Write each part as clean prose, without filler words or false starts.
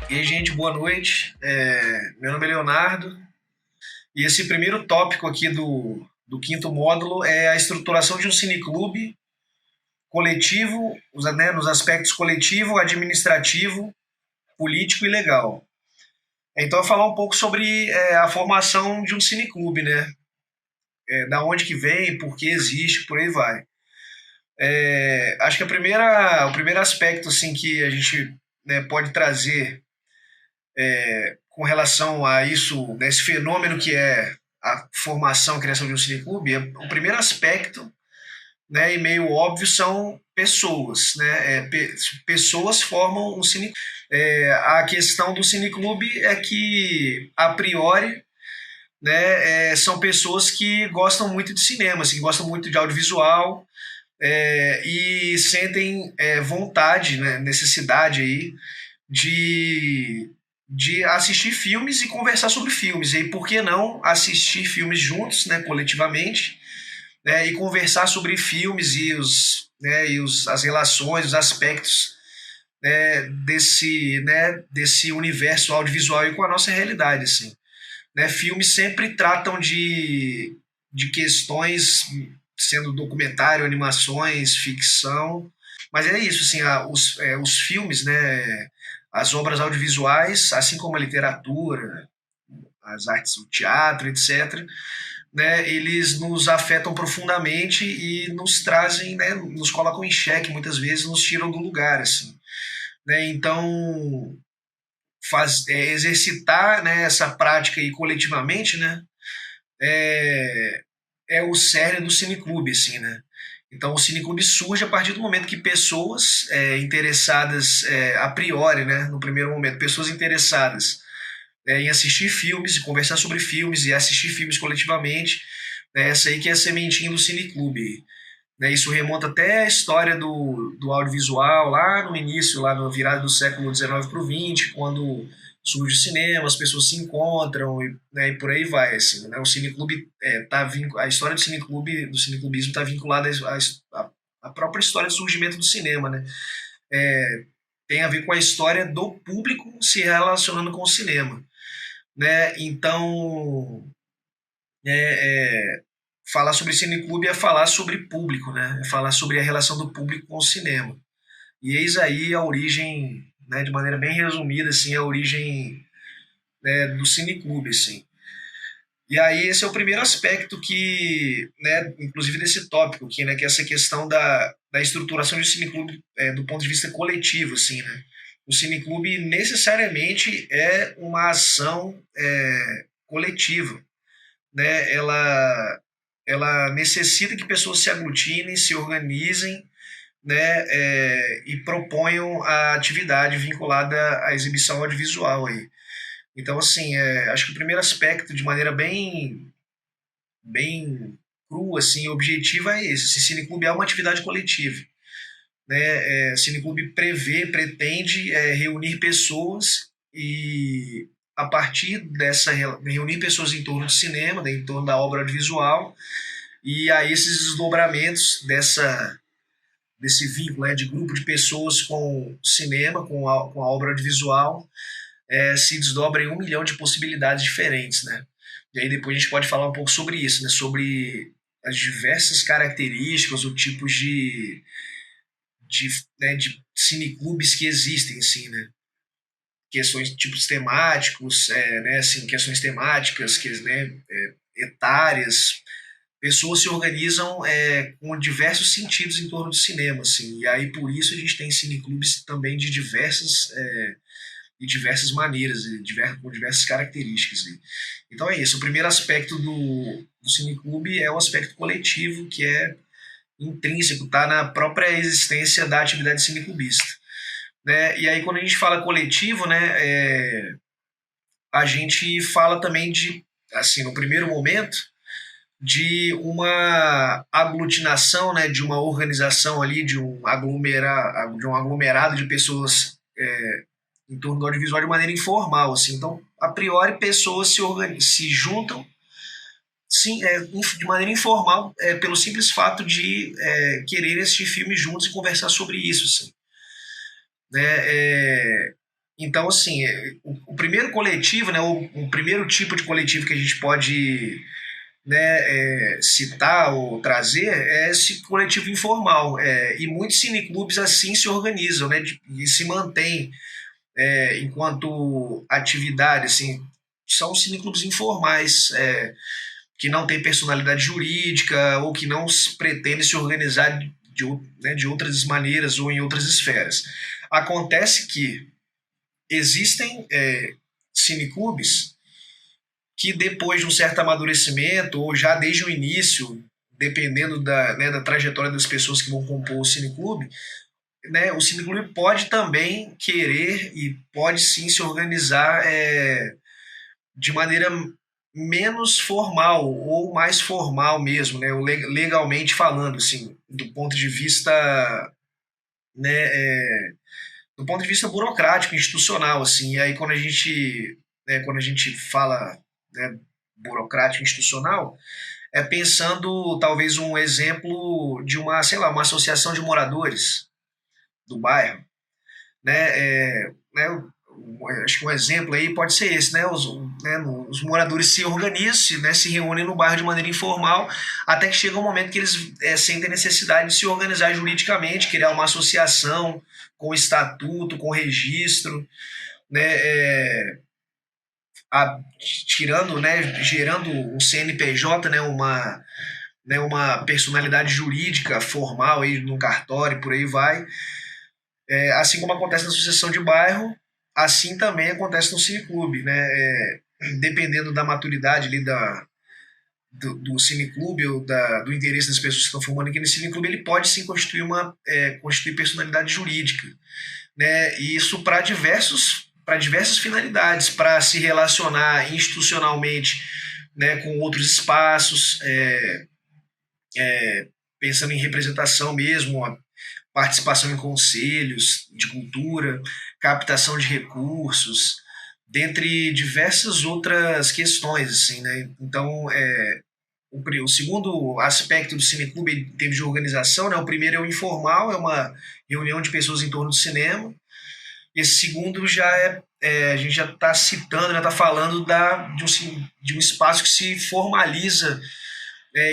E aí, gente, boa noite. Meu nome é Leonardo e esse primeiro tópico aqui do quinto módulo é a estruturação de um cineclube coletivo, né, nos aspectos coletivo, administrativo, político e legal. Então, eu vou falar um pouco sobre a formação de um cineclube, né? Da onde que vem, por que existe, por aí vai. Acho que o primeiro aspecto assim, que a gente, né, pode trazer com relação a isso, nesse fenômeno que é a formação, a criação de um cineclube, o primeiro aspecto, né, e meio óbvio, são pessoas. Né? Pessoas formam um cineclube. A questão do cineclube é que, a priori, né, são pessoas que gostam muito de cinema, assim, que gostam muito de audiovisual, e sentem vontade, né, necessidade aí de, de assistir filmes e conversar sobre filmes. E por que não assistir filmes juntos, né, coletivamente, né, e conversar sobre filmes e as relações, os aspectos, desse universo audiovisual e com a nossa realidade. Assim. Né? Filmes sempre tratam de questões, sendo documentário, animações, ficção, mas é isso, assim, os filmes, né, as obras audiovisuais, assim como a literatura, as artes, o teatro, etc., né, eles nos afetam profundamente e nos trazem, né, nos colocam em xeque, muitas vezes nos tiram do lugar, assim. Né? Então, exercitar, né, essa prática aí coletivamente, né, é, é o cerne do cineclube, assim, né? Então o cineclube surge a partir do momento que pessoas interessadas a priori, né, no primeiro momento, pessoas interessadas em assistir filmes, e conversar sobre filmes e assistir filmes coletivamente, né, essa aí que é a sementinha do cineclube. Né, isso remonta até a história do audiovisual, lá no início, lá no virada do século XIX para o XX, quando surge o cinema, as pessoas se encontram né, e por aí vai. Assim, né? O cineclube a história do cineclubismo está vinculada à própria história do surgimento do cinema. Né? Tem a ver com a história do público se relacionando com o cinema. Né? Então, é, falar sobre cineclube é falar sobre público, né? É falar sobre a relação do público com o cinema. E eis aí a origem, né, de maneira bem resumida, assim, a origem, né, do cineclube, assim. E aí esse é o primeiro aspecto que, né, inclusive desse tópico aqui, né, que é essa questão da estruturação de cineclube do ponto de vista coletivo, assim, né. O cineclube necessariamente é uma ação coletiva, né, ela necessita que pessoas se aglutinem, se organizem, né, e proponham a atividade vinculada à exibição audiovisual aí. Então, assim, acho que o primeiro aspecto, de maneira bem crua, assim, objetiva, é esse. Esse cineclube é uma atividade coletiva. Né? Cineclube pretende reunir pessoas e a partir dessa reunir pessoas em torno do cinema, né, em torno da obra audiovisual, e aí esses desdobramentos desse vínculo, né, de grupo de pessoas com o cinema, com a obra audiovisual, se desdobra em 1 milhão de possibilidades diferentes, né? E aí depois a gente pode falar um pouco sobre isso, né? Sobre as diversas características ou tipos de cineclubes que existem, assim, né? Questões tipos temáticos, né? Assim, questões temáticas, né? Etárias, pessoas se organizam com diversos sentidos em torno do cinema, assim, e aí por isso a gente tem cineclubes também de diversas maneiras, com diversas características. Então é isso, o primeiro aspecto do cineclube é o aspecto coletivo, que é intrínseco, está na própria existência da atividade cineclubista. Né? E aí quando a gente fala coletivo, né, a gente fala também de, assim, no primeiro momento, de uma aglutinação, né, de uma organização ali, de um aglomerado de pessoas em torno do audiovisual de maneira informal. Assim. Então, a priori, pessoas se juntam sim, de maneira informal, pelo simples fato de querer assistir filmes juntos e conversar sobre isso. Assim. Né? Então, assim, o primeiro coletivo, né, o primeiro tipo de coletivo que a gente pode, né, citar ou trazer é esse coletivo informal. E muitos cineclubes assim se organizam, né, e se mantêm enquanto atividade, assim, são cineclubes informais, que não têm personalidade jurídica ou que não pretendem se organizar de outras maneiras ou em outras esferas. Acontece que existem cineclubes que depois de um certo amadurecimento, ou já desde o início, dependendo da trajetória das pessoas que vão compor o cineclube, né, o cineclube pode também querer e pode sim se organizar de maneira menos formal ou mais formal mesmo, né, legalmente falando, assim, do ponto de vista, né, do ponto de vista burocrático, institucional, assim. E aí quando a gente fala, né, burocrático, institucional, é pensando talvez um exemplo de uma, sei lá, uma associação de moradores do bairro, né? Acho que um exemplo aí pode ser esse, né? Os moradores se organizam, né, se reúnem no bairro de maneira informal, até que chega um momento que eles sentem necessidade de se organizar juridicamente, criar uma associação com estatuto, com registro, né? A, tirando, né, gerando um CNPJ, uma personalidade jurídica formal aí no cartório, por aí vai. Assim como acontece na associação de bairro, assim também acontece no cineclube, né? Dependendo da maturidade ali do cineclube ou do interesse das pessoas que estão formando aqui no cineclube, ele pode sim constituir personalidade jurídica, né? E isso para diversas finalidades, para se relacionar institucionalmente, né, com outros espaços, pensando em representação mesmo, participação em conselhos de cultura, captação de recursos, dentre diversas outras questões, assim, né? Então, o segundo aspecto do cineclube em termos de organização, né? O primeiro é o informal, é uma reunião de pessoas em torno do cinema. Esse segundo a gente já está citando, já está falando de um espaço que se formaliza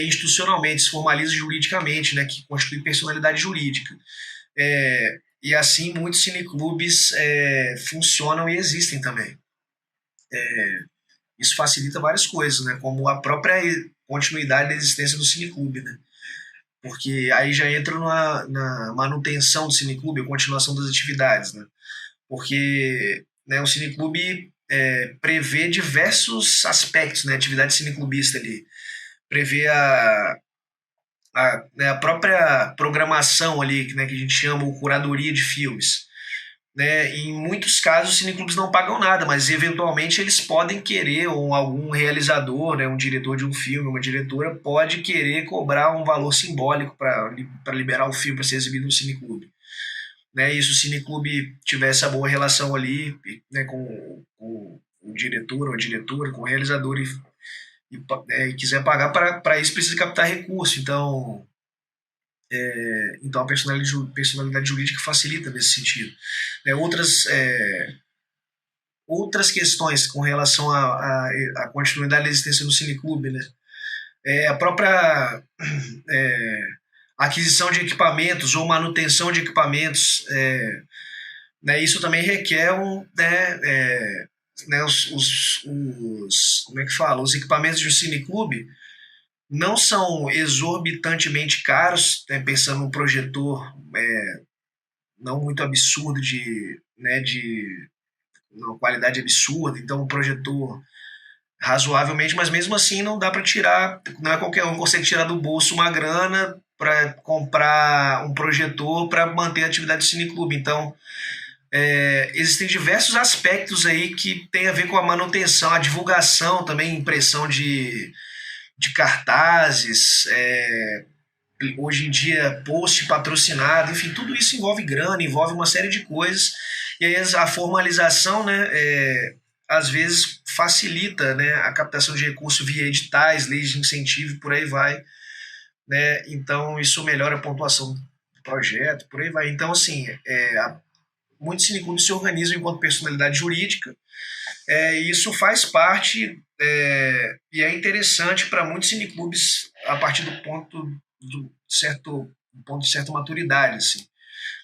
institucionalmente, se formaliza juridicamente, né? Que constitui personalidade jurídica. E assim muitos cineclubes funcionam e existem também. Isso facilita várias coisas, né? Como a própria continuidade da existência do cineclube, né? Porque aí já entra na manutenção do cineclube, a continuação das atividades, né? Porque, né, o cineclube prevê diversos aspectos, né? Atividade cineclubista ali. Prevê né, a própria programação ali, né, que a gente chama o curadoria de filmes. Né? Em muitos casos, os cineclubes não pagam nada, mas eventualmente eles podem querer, ou algum realizador, né, um diretor de um filme, uma diretora, pode querer cobrar um valor simbólico para liberar o filme para ser exibido no cineclube. Né? E se o cineclube tiver essa boa relação ali, né, com o diretor ou a diretora, com o realizador, e quiser pagar para isso, precisa captar recurso. Então a personalidade jurídica facilita nesse sentido. Outras questões com relação à continuidade da existência do cineclube, né? A própria aquisição de equipamentos ou manutenção de equipamentos, né? Isso também requer como é que fala? Os equipamentos de um cineclube não são exorbitantemente caros, né? Pensando num projetor não muito absurdo de uma qualidade absurda, então um projetor razoavelmente, mas mesmo assim não dá para tirar, não é qualquer um que consegue tirar do bolso uma grana para comprar um projetor para manter a atividade do cineclube. Então, existem diversos aspectos aí que tem a ver com a manutenção, a divulgação também, impressão de cartazes, hoje em dia post patrocinado, enfim, tudo isso envolve grana, envolve uma série de coisas, e aí a formalização, né, às vezes facilita, né, a captação de recursos via editais, leis de incentivo, por aí vai, né, então isso melhora a pontuação do projeto, por aí vai. Então, assim, muitos cineclubes se organizam enquanto personalidade jurídica. Isso faz parte e é interessante para muitos cineclubes a partir do ponto de certa maturidade, assim,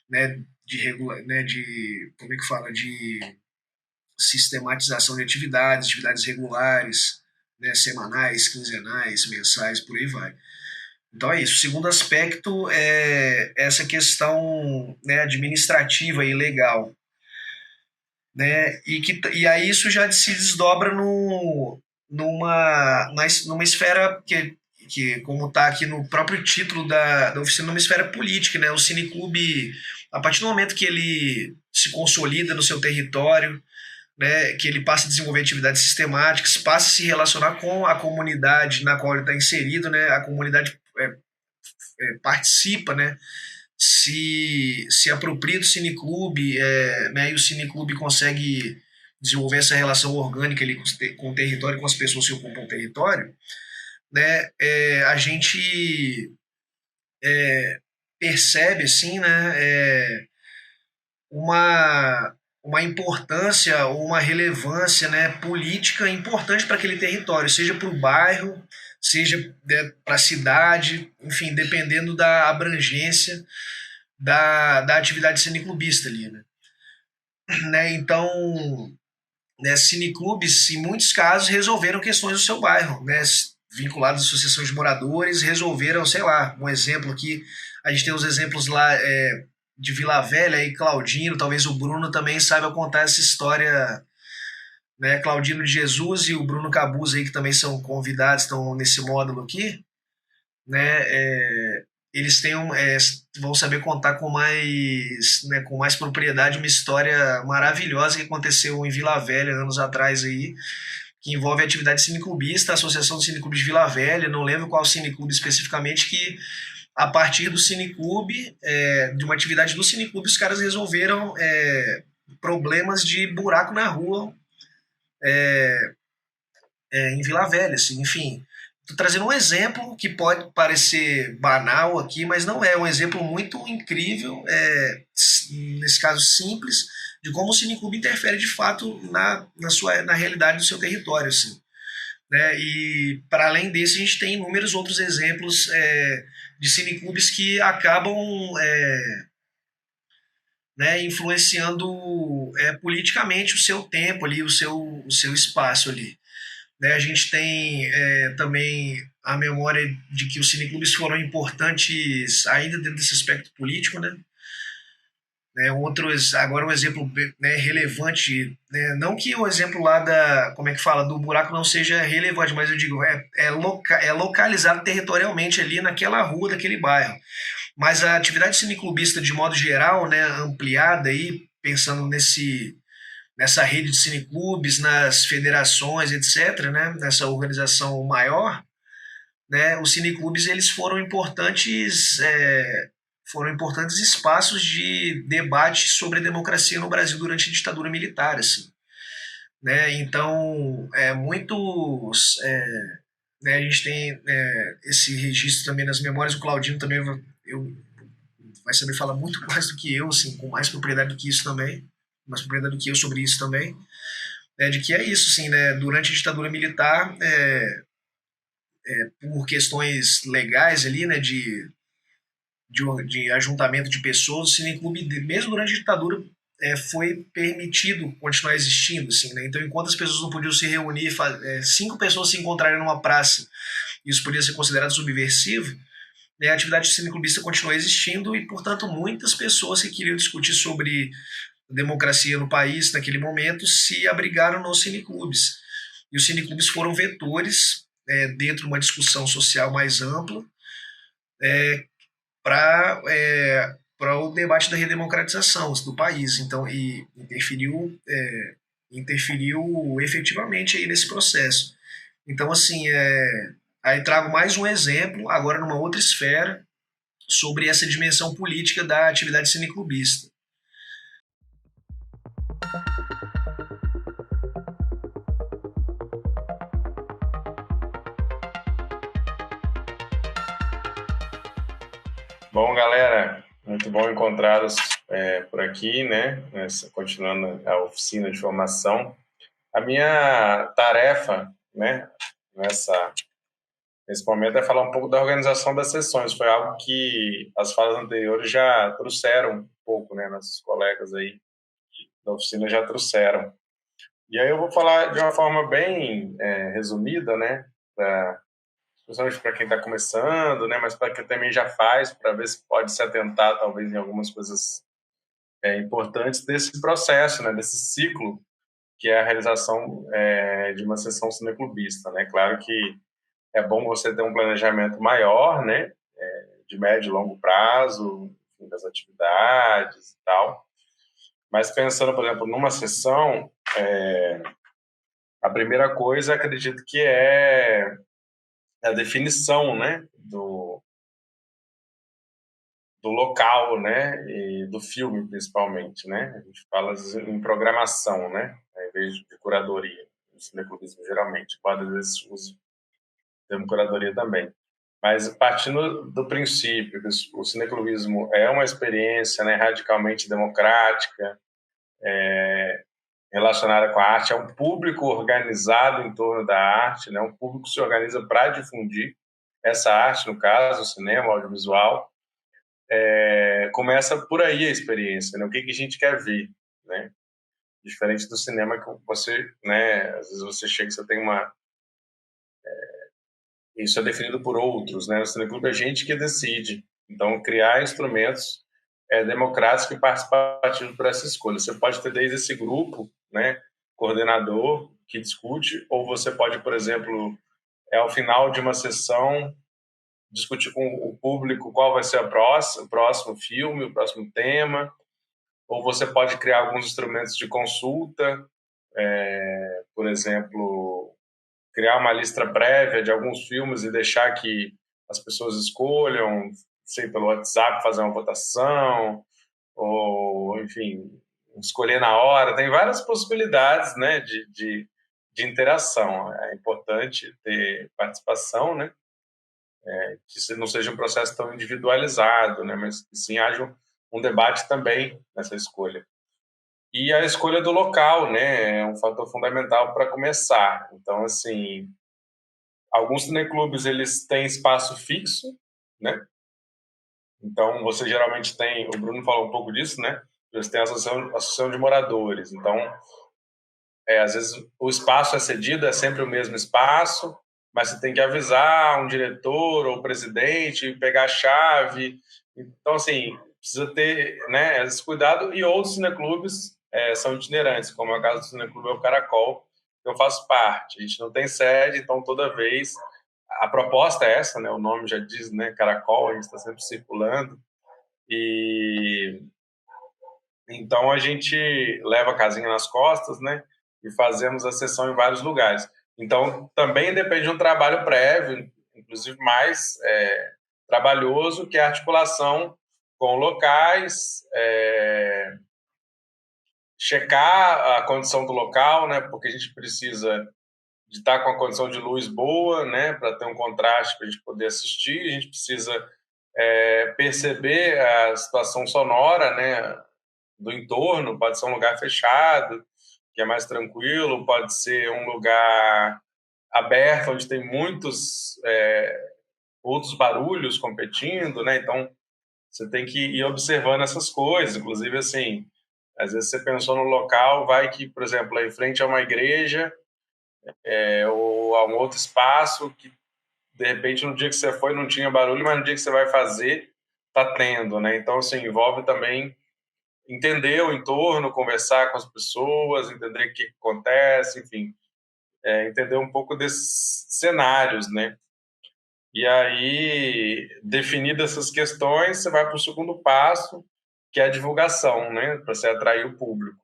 né, de como é que fala, de sistematização de atividades regulares, né, semanais, quinzenais, mensais, por aí vai. Então é isso. O segundo aspecto é essa questão, né, administrativa e legal, né? E aí isso já se desdobra numa esfera que como está aqui no próprio título da oficina, numa esfera política, né? O cineclube, a partir do momento que ele se consolida no seu território, né, que ele passa a desenvolver atividades sistemáticas, passa a se relacionar com a comunidade na qual ele está inserido, né? A comunidade participa, né? Se apropria do cineclube, né, e o cineclube consegue desenvolver essa relação orgânica ali com o território, com as pessoas que ocupam o território, né, a gente percebe assim, né, uma importância ou uma relevância, né, política importante para aquele território, seja para o bairro, seja, né, para a cidade, enfim, dependendo da abrangência da atividade cineclubista ali, né? Então, né, cineclubes, em muitos casos, resolveram questões do seu bairro, né? Vinculados à associação de moradores, resolveram, sei lá, um exemplo aqui, a gente tem os exemplos lá de Vila Velha e Claudino, talvez o Bruno também saiba contar essa história, né? Claudino de Jesus e o Bruno Cabuz aí, que também são convidados, estão nesse módulo aqui, né? Eles vão saber contar né, com mais propriedade uma história maravilhosa que aconteceu em Vila Velha anos atrás aí, que envolve a atividade cineclubista, a Associação de Cineclubes de Vila Velha, não lembro qual cineclube especificamente, que a partir do cineclube, de uma atividade do cineclube, os caras resolveram problemas de buraco na rua em Vila Velha, assim, enfim. Estou trazendo um exemplo que pode parecer banal aqui, mas não é. Um exemplo muito incrível, nesse caso simples, de como o cineclube interfere de fato na realidade do seu território. Assim, né? E para além desse, a gente tem inúmeros outros exemplos de cineclubes que acabam né, influenciando politicamente o seu tempo ali, o seu espaço ali. Né, a gente tem também a memória de que os cineclubes foram importantes ainda dentro desse aspecto político, né? Agora um exemplo, né, relevante, né? Não que o exemplo lá como é que fala, do buraco não seja relevante, mas eu digo, é localizado territorialmente ali naquela rua, daquele bairro. Mas a atividade cineclubista, de modo geral, né, ampliada aí, pensando nessa rede de cineclubes, nas federações, etc., né, nessa organização maior, né, os cineclubes eles foram importantes espaços de debate sobre a democracia no Brasil durante a ditadura militar, assim, né? Então, né, a gente tem esse registro também nas memórias. O Claudino também vai saber falar muito mais do que eu, assim, com mais propriedade do que isso também, mais propriedade do que eu sobre isso também, de que é isso, assim, né? Durante a ditadura militar, por questões legais ali, né, de ajuntamento de pessoas, o cineclube, mesmo durante a ditadura, foi permitido continuar existindo, assim, né? Então, enquanto as pessoas não podiam se reunir, 5 pessoas se encontrarem numa praça, isso podia ser considerado subversivo, né? A atividade cineclubista continuou existindo e, portanto, muitas pessoas que queriam discutir sobre democracia no país naquele momento se abrigaram nos cineclubes. E os cineclubes foram vetores dentro de uma discussão social mais ampla para o debate da redemocratização do país. Então, e interferiu efetivamente aí nesse processo. Então, assim, aí trago mais um exemplo, agora numa outra esfera, sobre essa dimensão política da atividade cineclubista. Bom, galera, muito bom encontrá-los por aqui, né? Continuando a oficina de formação. A minha tarefa, né, nesse momento é falar um pouco da organização das sessões. Foi algo que as falas anteriores já trouxeram um pouco, né? Nossos colegas aí da oficina já trouxeram. E aí eu vou falar de uma forma bem resumida, né? Principalmente para quem está começando, né? Mas para quem também já faz, para ver se pode se atentar talvez em algumas coisas importantes desse processo, né? Desse ciclo que é a realização de uma sessão cineclubista, né? Claro que é bom você ter um planejamento maior, né? De médio e longo prazo, enfim, das atividades e tal. Mas pensando, por exemplo, numa sessão, a primeira coisa, acredito que é a definição, né? Do local, né? E do filme, principalmente, né? A gente fala em programação, né? Ao invés de curadoria, no cineclubismo, geralmente. Pode, às vezes, usar o termo curadoria também. Mas partindo do princípio que o cineclubismo é uma experiência, né, radicalmente democrática, relacionada com a arte, é um público organizado em torno da arte, né, um público que se organiza para difundir essa arte, no caso, o cinema, o audiovisual. Começa por aí a experiência, né, o que a gente quer ver, né? Diferente do cinema que você, né, às vezes você chega e você tem uma... Isso é definido por outros, né? O cineclube é gente que decide. Então, criar instrumentos democráticos e participativos para essa escolha. Você pode ter desde esse grupo, né, coordenador, que discute, ou você pode, por exemplo, ao final de uma sessão, discutir com o público qual vai ser o próximo filme, o próximo tema, ou você pode criar alguns instrumentos de consulta, por exemplo, criar uma lista prévia de alguns filmes e deixar que as pessoas escolham, sei, pelo WhatsApp, fazer uma votação, ou, enfim, escolher na hora. Tem várias possibilidades, né, de interação. É importante ter participação, né, que não seja um processo tão individualizado, né, mas que sim haja um debate também nessa escolha. E a escolha do local, né, é um fator fundamental para começar. Então, assim, alguns cineclubes eles têm espaço fixo, né? Então você geralmente tem, o Bruno falou um pouco disso, né? Eles têm a associação de moradores. Então, às vezes o espaço é cedido, é sempre o mesmo espaço, mas você tem que avisar um diretor ou presidente, pegar a chave. Então, assim, precisa ter, né, esse cuidado. E outros cineclubes são itinerantes, como é o caso do Cineclube El Caracol, que eu faço parte. A gente não tem sede, então toda vez a proposta é essa, né? O nome já diz, né? Caracol, a gente está sempre circulando. E então a gente leva a casinha nas costas, né? E fazemos a sessão em vários lugares. Então também depende de um trabalho prévio, inclusive mais trabalhoso, que é a articulação com locais, checar a condição do local, né? Porque a gente precisa de estar com a condição de luz boa, né? Para ter um contraste para a gente poder assistir. A gente precisa perceber a situação sonora, né, do entorno. Pode ser um lugar fechado, que é mais tranquilo, pode ser um lugar aberto, onde tem muitos outros barulhos competindo, né? Então, você tem que ir observando essas coisas. Inclusive, assim, às vezes você pensou no local, vai que, por exemplo, lá em frente a uma igreja ou a um outro espaço que de repente no dia que você foi não tinha barulho, mas no dia que você vai fazer tá tendo, né? Então assim, envolve também entender o entorno, conversar com as pessoas, entender o que acontece, enfim, entender um pouco desses cenários, né? E aí, definidas essas questões, você vai para o segundo passo, que é a divulgação, né? Para você atrair o público.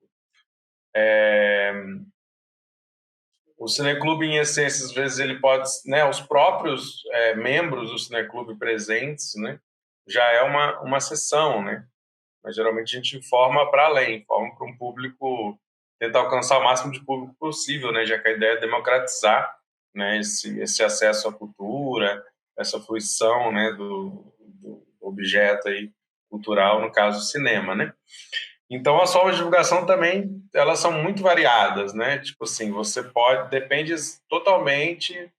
O cineclube, em essência, às vezes ele pode, né, os próprios membros do cineclube presentes, né, já é uma sessão, né? Mas geralmente a gente informa para além, informa para um público, tentar alcançar o máximo de público possível, né? Já que a ideia é democratizar, né, esse acesso à cultura, essa fruição, né, do objeto aí cultural, no caso, cinema, né? Então, as formas de divulgação também, elas são muito variadas, né? Tipo assim, você pode, depende totalmente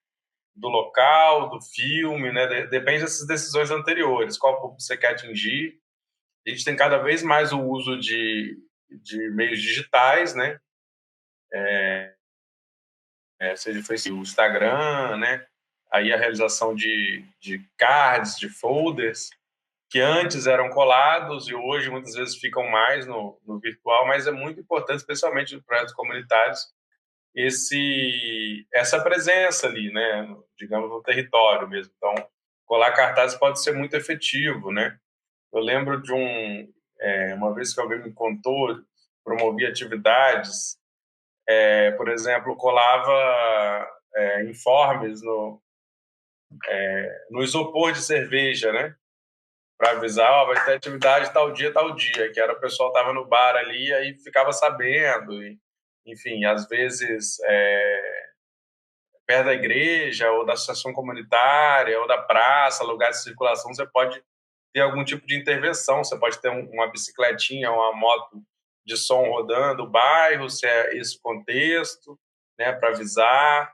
do local, do filme, né? Depende dessas decisões anteriores, qual público você quer atingir. A gente tem cada vez mais o uso de meios digitais, né? Seja o Instagram, né? Aí a realização de cards, de folders, que antes eram colados e hoje muitas vezes ficam mais no virtual, mas é muito importante, especialmente em projetos comunitários, essa presença ali, né? Digamos, no território mesmo. Então, colar cartazes pode ser muito efetivo, né? Eu lembro de uma vez que alguém me contou, promovia atividades, por exemplo, colava informes no isopor de cerveja, né? Para avisar, ó, vai ter atividade tal dia, que era o pessoal estava no bar ali, aí ficava sabendo, e, enfim, às vezes perto da igreja, ou da associação comunitária, ou da praça, lugar de circulação, você pode ter algum tipo de intervenção, você pode ter uma bicicletinha, uma moto de som rodando o bairro, se é esse o contexto, né, para avisar.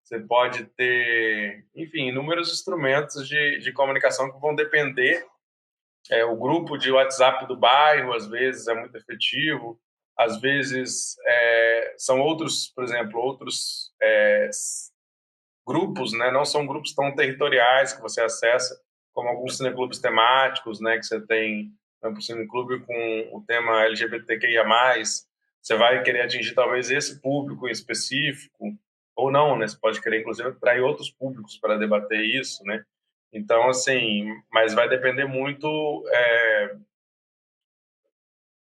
Você pode ter, enfim, inúmeros instrumentos de comunicação que vão depender. O grupo de WhatsApp do bairro, às vezes, é muito efetivo. Às vezes, são outros, por exemplo, outros grupos, né? Não são grupos tão territoriais que você acessa, como alguns cineclubes temáticos, né? Que você tem, por exemplo, cineclube com o tema LGBTQIA+, você vai querer atingir talvez esse público em específico, ou não, né? Você pode querer, inclusive, atrair outros públicos para debater isso, né? Então, assim, mas vai depender muito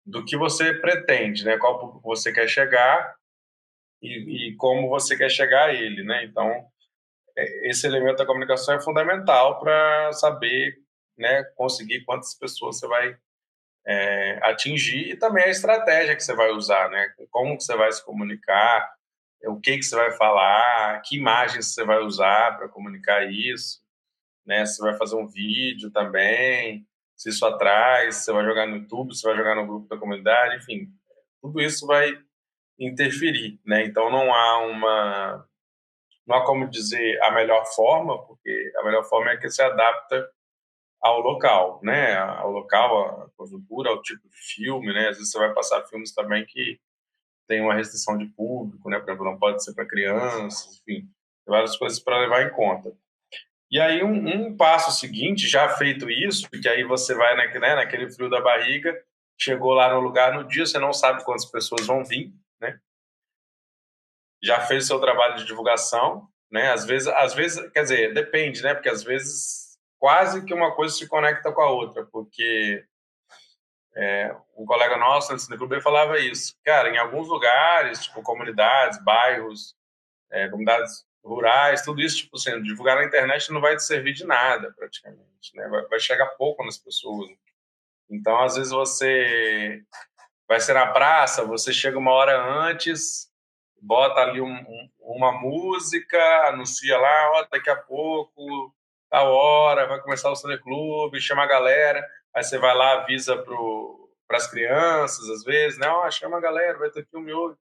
do que você pretende, né? Qual público você quer chegar e como você quer chegar a ele, né? Então, esse elemento da comunicação é fundamental para saber, né, conseguir quantas pessoas você vai atingir e também a estratégia que você vai usar, né? Como que você vai se comunicar, o que que você vai falar, que imagens você vai usar para comunicar isso, né? Se você vai fazer um vídeo também, se isso atrai, se você vai jogar no YouTube, se você vai jogar no grupo da comunidade, enfim, tudo isso vai interferir, né? Então não há como dizer a melhor forma, porque a melhor forma é que se adapta ao local, né? Ao local, à conjuntura, ao tipo de filme, né? Às vezes você vai passar filmes também que tem uma restrição de público, né? Por exemplo, não pode ser para crianças, enfim, tem várias coisas para levar em conta. E aí um passo seguinte, já feito isso, porque aí você vai naquele frio da barriga, chegou lá no lugar no dia, você não sabe quantas pessoas vão vir, né? Já fez o seu trabalho de divulgação, né? Às vezes, quer dizer, depende, né? Porque às vezes quase que uma coisa se conecta com a outra, porque um colega nosso antes do clube falava isso. Cara, em alguns lugares, tipo comunidades, bairros, comunidades rurais, tudo isso, tipo, sendo divulgar na internet não vai te servir de nada, praticamente, né? Vai chegar pouco nas pessoas. Então, às vezes você vai ser na praça, você chega uma hora antes, bota ali uma música, anuncia lá, ó, daqui a pouco, tal hora, vai começar o cineclube, chama a galera, aí você vai lá, avisa para as crianças, às vezes, né, ó, chama a galera, vai ter filme hoje.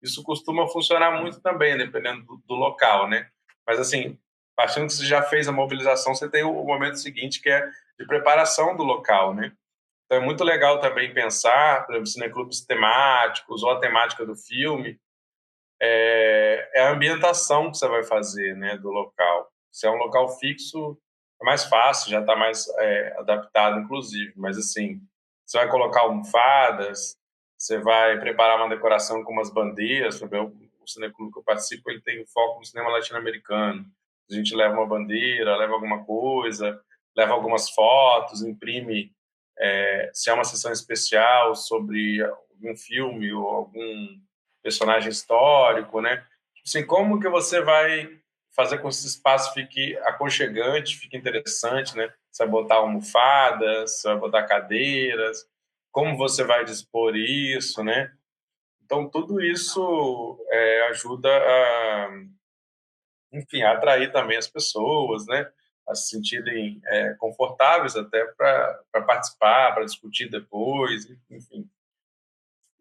Isso costuma funcionar muito também, dependendo do local, né? Mas, assim, partindo que você já fez a mobilização, você tem o momento seguinte, que é de preparação do local, né? Então, é muito legal também pensar, por exemplo, cineclubes temáticos ou a temática do filme, a ambientação que você vai fazer, né, do local. Se é um local fixo, é mais fácil, já está mais adaptado, inclusive. Mas, assim, você vai colocar almofadas, você vai preparar uma decoração com umas bandeiras. O cineclube que eu participo, ele tem foco no cinema latino-americano. A gente leva uma bandeira, leva alguma coisa, leva algumas fotos, imprime, se é uma sessão especial sobre algum filme ou algum personagem histórico, né? Assim, como que você vai fazer com que esse espaço fique aconchegante, fique interessante, né? Você vai botar almofadas, você vai botar cadeiras, como você vai dispor isso, né? Então, tudo isso ajuda a, enfim, a atrair também as pessoas, né? a se sentirem confortáveis até para participar, para discutir depois, enfim.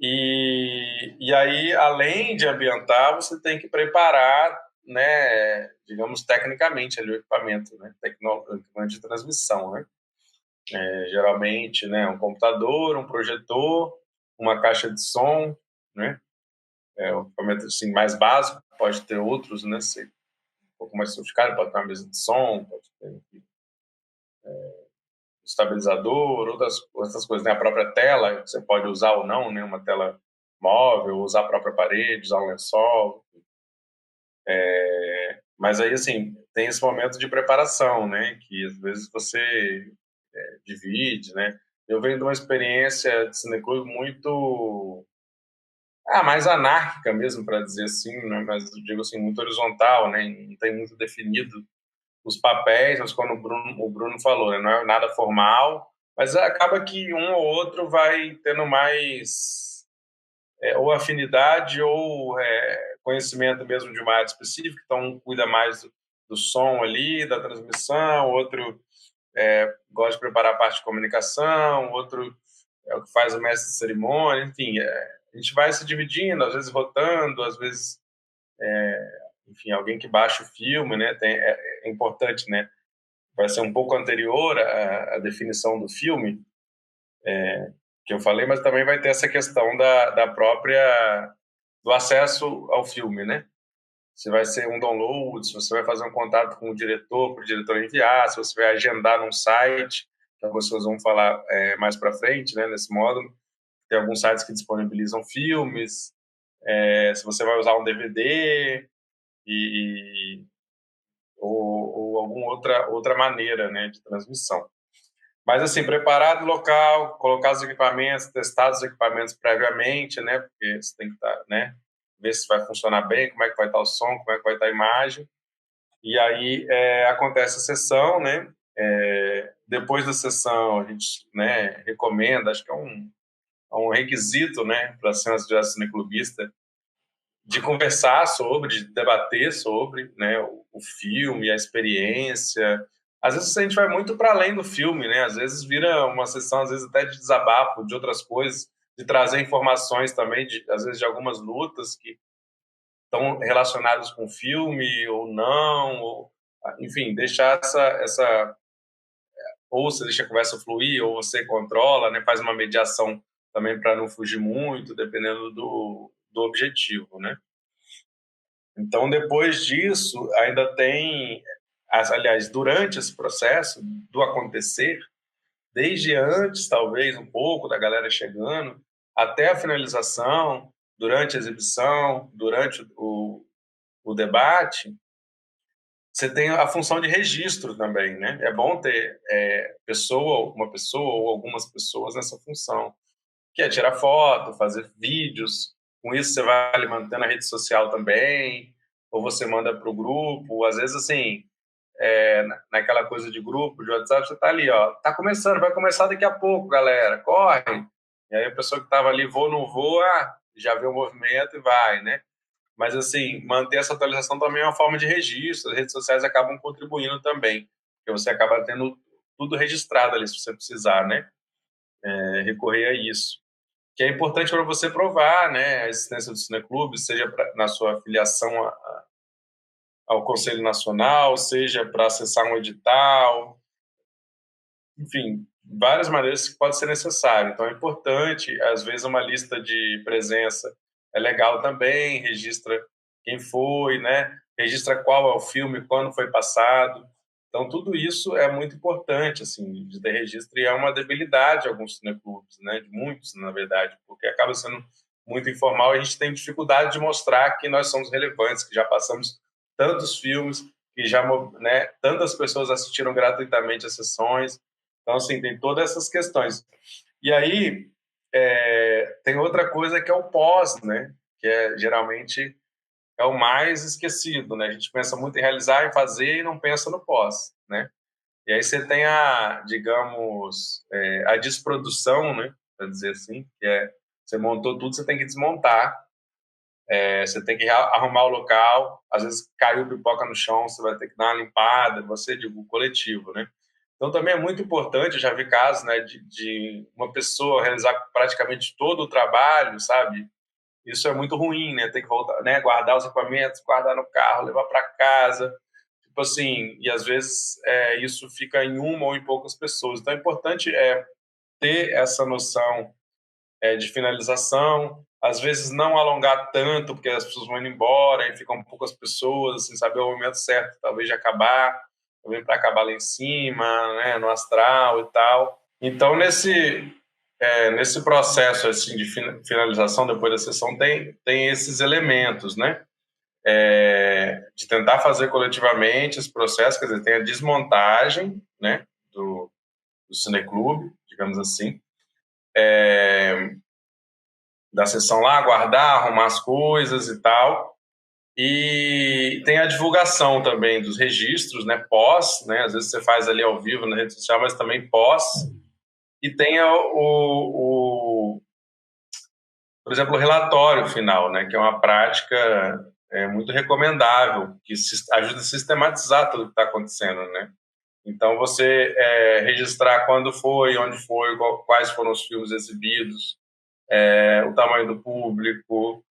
E aí, além de ambientar, você tem que preparar, né, digamos, tecnicamente ali, o equipamento, né, equipamento de transmissão, né? Geralmente, né, um computador, um projetor, uma caixa de som, né? O equipamento assim, mais básico, pode ter outros, né? Um pouco mais sofisticado, pode ter uma mesa de som, pode ter um estabilizador, outras coisas, né? A própria tela, você pode usar ou não, né? Uma tela móvel, usar a própria parede, usar um lençol. Mas aí, assim, tem esse momento de preparação, né? Que às vezes você divide, né? Eu venho de uma experiência de cineclube muito mais anárquica mesmo, para dizer assim, né? Mas eu digo assim, muito horizontal, né? Não tem muito definido os papéis, mas quando o Bruno falou, né? Não é nada formal, mas acaba que um ou outro vai tendo mais ou afinidade ou conhecimento mesmo de uma área específica, então um cuida mais do som ali, da transmissão, outro gosta de preparar a parte de comunicação, outro é o que faz o mestre de cerimônia, enfim, a gente vai se dividindo, às vezes rotando, às vezes, enfim, alguém que baixa o filme, né, é importante, né, vai ser um pouco anterior à definição do filme, que eu falei, mas também vai ter essa questão da própria, do acesso ao filme, né, se vai ser um download, se você vai fazer um contato com o diretor, para o diretor enviar, se você vai agendar num site, que algumas pessoas vão falar mais para frente, né, nesse módulo. Tem alguns sites que disponibilizam filmes, se você vai usar um DVD ou alguma outra maneira, né, de transmissão. Mas, assim, preparado o local, colocar os equipamentos, testar os equipamentos previamente, né, porque você tem que estar, né, ver se vai funcionar bem, como é que vai estar o som, como é que vai estar a imagem. E aí acontece a sessão, né, depois da sessão a gente, né, recomenda, acho que é um requisito, né, para ser um cineclubista, de conversar sobre, de debater sobre, né, o filme, a experiência. Às vezes a gente vai muito para além do filme, né? Às vezes vira uma sessão, às vezes até de desabafo, de outras coisas, de trazer informações também, às vezes de algumas lutas que estão relacionadas com o filme ou não, enfim, deixar essa ou você deixa a conversa fluir, ou você controla, né? Faz uma mediação também para não fugir muito, dependendo do objetivo, né? Então, depois disso, ainda tem, aliás, durante esse processo do acontecer, desde antes, talvez, um pouco, da galera chegando, até a finalização, durante a exibição, durante o debate, você tem a função de registro também, né? É bom ter uma pessoa ou algumas pessoas nessa função, que é tirar foto, fazer vídeos. Com isso, você vai alimentando a rede social também, ou você manda para o grupo. Às vezes, assim, naquela coisa de grupo, de WhatsApp, você está ali, ó, tá começando, vai começar daqui a pouco, galera, corre. E aí a pessoa que estava ali, vou, não vou, já vê o movimento e vai, né? Mas, assim, manter essa atualização também é uma forma de registro. As redes sociais acabam contribuindo também, porque você acaba tendo tudo registrado ali, se você precisar, né? Recorrer a isso. Que é importante para você provar, né, a existência do cineclube, seja na sua filiação ao Conselho Nacional, seja para acessar um edital, enfim, várias maneiras que pode ser necessário. Então é importante, às vezes uma lista de presença é legal também, registra quem foi, né? Registra qual é o filme, quando foi passado. Então tudo isso é muito importante, assim, de ter registro, e é uma debilidade de alguns cineclubes, né? De muitos, na verdade, porque acaba sendo muito informal e a gente tem dificuldade de mostrar que nós somos relevantes, que já passamos tantos filmes, que já, né, tantas pessoas assistiram gratuitamente às sessões. Então, assim, tem todas essas questões. E aí, tem outra coisa que é o pós, né? Que geralmente é o mais esquecido, né? A gente pensa muito em realizar, em fazer e não pensa no pós, né? E aí você tem digamos, a desprodução, né? Para dizer assim, que você montou tudo, você tem que desmontar Você tem que arrumar o local, às vezes caiu pipoca no chão, você vai ter que dar uma limpada, você, digo, coletivo, né? Então, também é muito importante, eu já vi casos, né, de uma pessoa realizar praticamente todo o trabalho, sabe? Isso é muito ruim, né? Tem que voltar, né? Guardar os equipamentos, guardar no carro, levar para casa. Tipo assim, e às vezes isso fica em uma ou em poucas pessoas. Então, é importante ter essa noção de finalização, às vezes não alongar tanto, porque as pessoas vão indo embora e ficam poucas pessoas, assim, saber o momento certo, talvez de acabar, também para acabar lá em cima, né, no astral e tal. Então, nesse processo assim, de finalização depois da sessão, tem esses elementos, né? De tentar fazer coletivamente esse processo, quer dizer, tem a desmontagem, né, do cineclube, digamos assim, da sessão lá, guardar, arrumar as coisas e tal. E tem a divulgação também dos registros, né, pós, né, às vezes você faz ali ao vivo na rede social, mas também pós. E tem por exemplo, o relatório final, né, que é uma prática muito recomendável, que ajuda a sistematizar tudo que está acontecendo, né? Então, você registrar quando foi, onde foi, quais foram os filmes exibidos, o tamanho do público,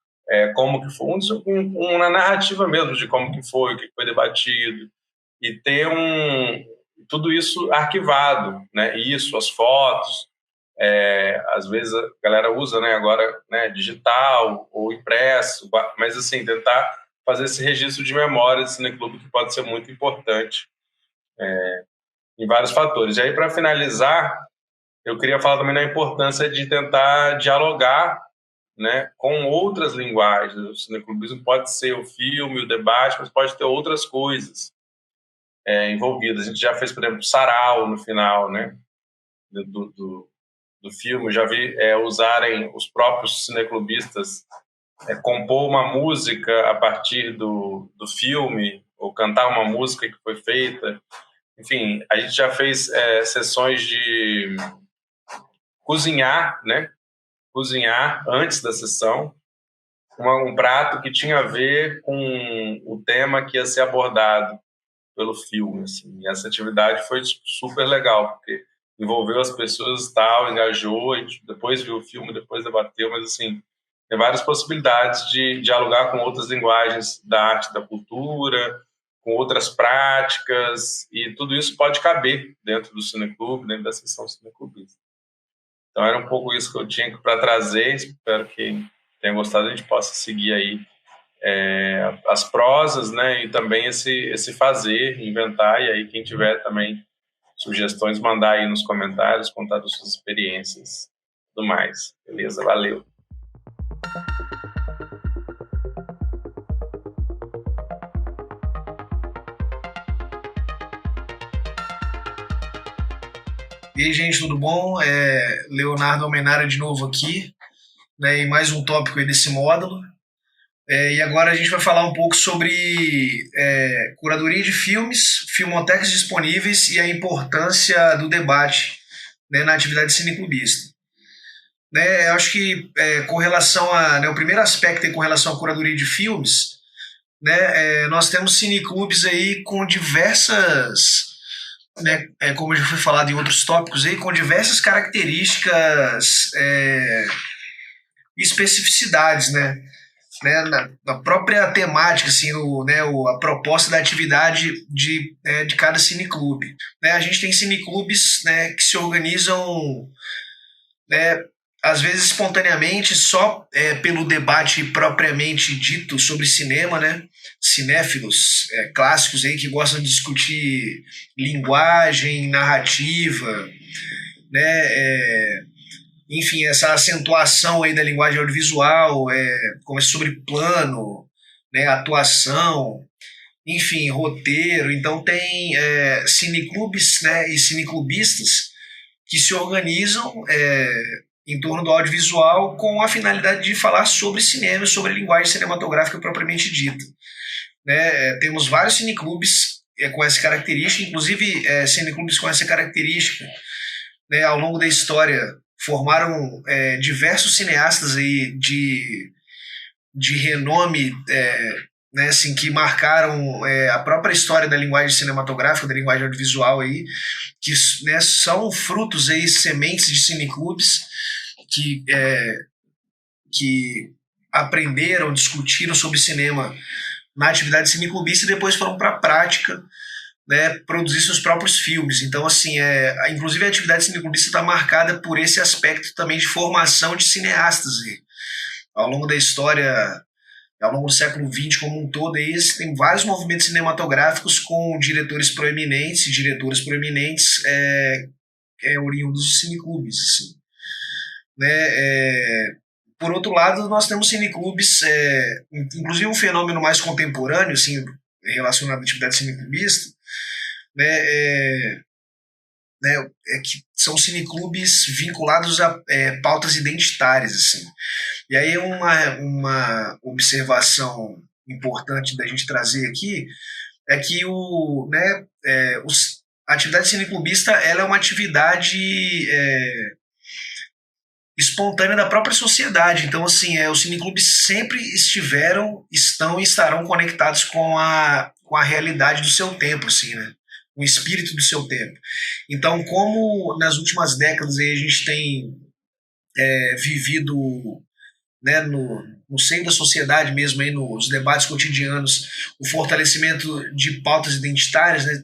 como que foi, uma narrativa mesmo de como que foi, o que foi debatido, e ter tudo isso arquivado, né? Isso, as fotos, às vezes a galera usa, né, agora, né, digital ou impresso, mas assim, tentar fazer esse registro de memória do cineclube, que pode ser muito importante em vários fatores. E aí, para finalizar, eu queria falar também da importância de tentar dialogar, né, com outras linguagens. O cineclubismo pode ser o filme, o debate, mas pode ter outras coisas envolvidas. A gente já fez, por exemplo, sarau no final, né, do filme. Eu já vi usarem os próprios cineclubistas compor uma música a partir do filme, ou cantar uma música que foi feita. Enfim, a gente já fez sessões de cozinhar, né? Cozinhar antes da sessão, um prato que tinha a ver com o tema que ia ser abordado pelo filme. Assim. E essa atividade foi super legal, porque envolveu as pessoas, tal, engajou, a gente depois viu o filme, depois debateu, mas assim, tem várias possibilidades de dialogar com outras linguagens da arte, da cultura, com outras práticas, e tudo isso pode caber dentro do cineclube, dentro da sessão cineclubista. Então era um pouco isso que eu tinha para trazer, espero que tenha gostado, a gente possa seguir aí as prosas, né, e também esse fazer, inventar, e aí quem tiver também sugestões, mandar aí nos comentários, contar das suas experiências e tudo mais. Beleza? Valeu! E aí, gente, tudo bom? Leonardo Almenara de novo aqui, né, e mais um tópico aí desse módulo. E agora a gente vai falar um pouco sobre curadoria de filmes, filmotecas disponíveis e a importância do debate, né, na atividade cineclubista. Eu acho que com relação a... Né, o primeiro aspecto é com relação à curadoria de filmes, né, nós temos cineclubes aí com diversas... Né, como já foi falado em outros tópicos, aí, com diversas características e especificidades, né? Na própria temática, assim, a proposta da atividade de cada cineclube. A gente tem cineclubes, né, que se organizam, né, às vezes espontaneamente, só pelo debate propriamente dito sobre cinema, né? Cinéfilos clássicos aí que gostam de discutir linguagem, narrativa, né? Enfim, essa acentuação aí da linguagem audiovisual, como é sobre plano, né, atuação, enfim, roteiro. Então tem cineclubes, né, e cineclubistas que se organizam em torno do audiovisual com a finalidade de falar sobre cinema, sobre linguagem cinematográfica propriamente dita. Temos vários cineclubes com essa característica, inclusive cineclubes com essa característica, né, ao longo da história formaram diversos cineastas aí de renome, né, assim, que marcaram a própria história da linguagem cinematográfica, da linguagem audiovisual aí, que, né, são frutos aí, sementes de cineclubes que aprenderam, discutiram sobre cinema na atividade cineclubista e depois foram para a prática, né, produzir seus próprios filmes. Então, assim, inclusive a atividade cineclubista está marcada por esse aspecto também de formação de cineastas. E, ao longo da história, ao longo do século XX como um todo, aí, tem vários movimentos cinematográficos com diretores proeminentes e diretoras proeminentes oriundos dos cineclubes. Assim, né? Por outro lado, nós temos cineclubes, inclusive um fenômeno mais contemporâneo, assim, relacionado à atividade cineclubista, né, que são cineclubes vinculados a pautas identitárias. Assim. E aí uma observação importante da gente trazer aqui é que a atividade cineclubista ela é uma atividade espontânea da própria sociedade. Então, assim, os cineclubes sempre estão e estarão conectados com a realidade do seu tempo, assim, né? O espírito do seu tempo. Então, como nas últimas décadas aí a gente tem vivido, né, no seio da sociedade mesmo, aí, nos debates cotidianos, o fortalecimento de pautas identitárias, né,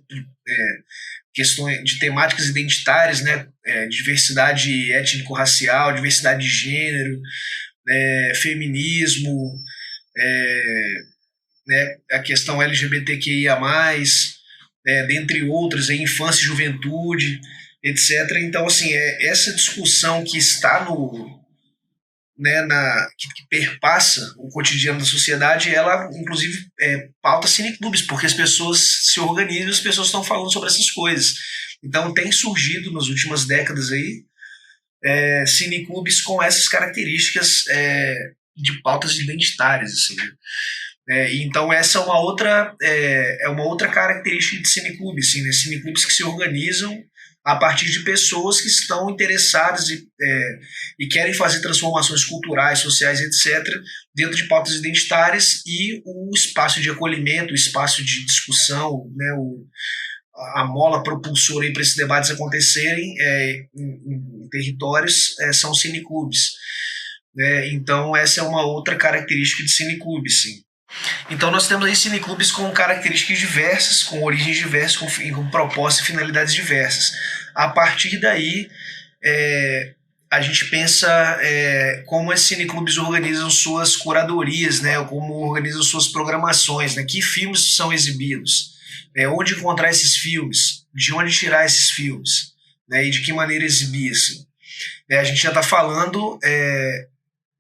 questões de temáticas identitárias, né, diversidade étnico-racial, diversidade de gênero, feminismo, né, a questão LGBTQIA+, dentre outras, infância e juventude, etc. Então, assim, essa discussão que está que perpassa o cotidiano da sociedade, ela, inclusive, pauta cineclubes, porque as pessoas se organizam e as pessoas estão falando sobre essas coisas. Então, tem surgido nas últimas décadas aí cineclubes com essas características de pautas identitárias, assim, né? Então, essa é uma outra característica de cineclube, assim, né? Cineclubes que se organizam a partir de pessoas que estão interessadas e querem fazer transformações culturais, sociais, etc., dentro de pautas identitárias, e o espaço de acolhimento, o espaço de discussão, né, a mola propulsora para esses debates acontecerem em territórios são cineclubes. Né? Então, essa é uma outra característica de cineclube, sim. Então nós temos aí cineclubes com características diversas, com origens diversas, com propostas e finalidades diversas. A partir daí, a gente pensa como esses cineclubes organizam suas curadorias, né, como organizam suas programações, né, que filmes são exibidos, onde encontrar esses filmes, de onde tirar esses filmes, né, e de que maneira exibir. Assim. A gente já está falando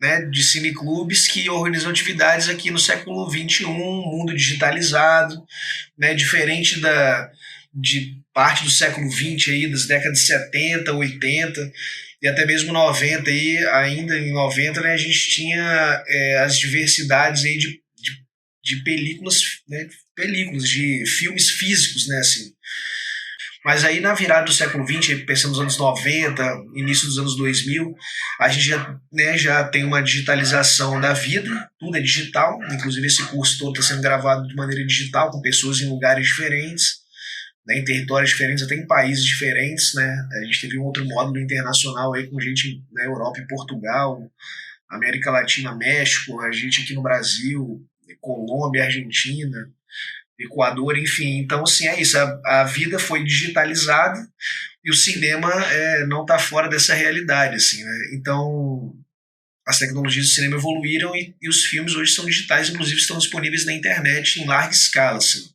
né, de cineclubes que organizam atividades aqui no século XXI, mundo digitalizado, né, diferente de parte do século XX, aí, das décadas de 70, 80 e até mesmo 90. Aí, ainda em 90, né, a gente tinha as diversidades aí de películas, né, de filmes físicos, né, assim. Mas aí na virada do século XX, pensando nos anos 90, início dos anos 2000, a gente já tem uma digitalização da vida, tudo é digital, inclusive esse curso todo está sendo gravado de maneira digital, com pessoas em lugares diferentes, né, em territórios diferentes, até em países diferentes. Né? A gente teve um outro módulo internacional aí com gente na Europa e Portugal, América Latina, México, a gente aqui no Brasil, Colômbia, Argentina, Equador, enfim. Então, assim, é isso. A vida foi digitalizada e o cinema não está fora dessa realidade, assim, né? Então, as tecnologias do cinema evoluíram e os filmes hoje são digitais, inclusive estão disponíveis na internet em larga escala, assim.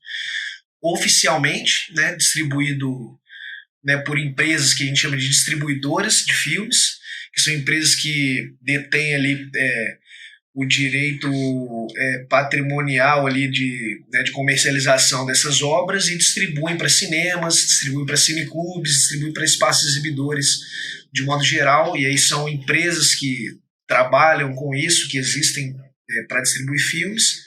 Oficialmente, né, distribuído, né, por empresas que a gente chama de distribuidoras de filmes, que são empresas que detêm ali o direito patrimonial ali de comercialização dessas obras e distribuem para cinemas, distribuem para cineclubes, distribuem para espaços exibidores de modo geral, e aí são empresas que trabalham com isso, que existem para distribuir filmes.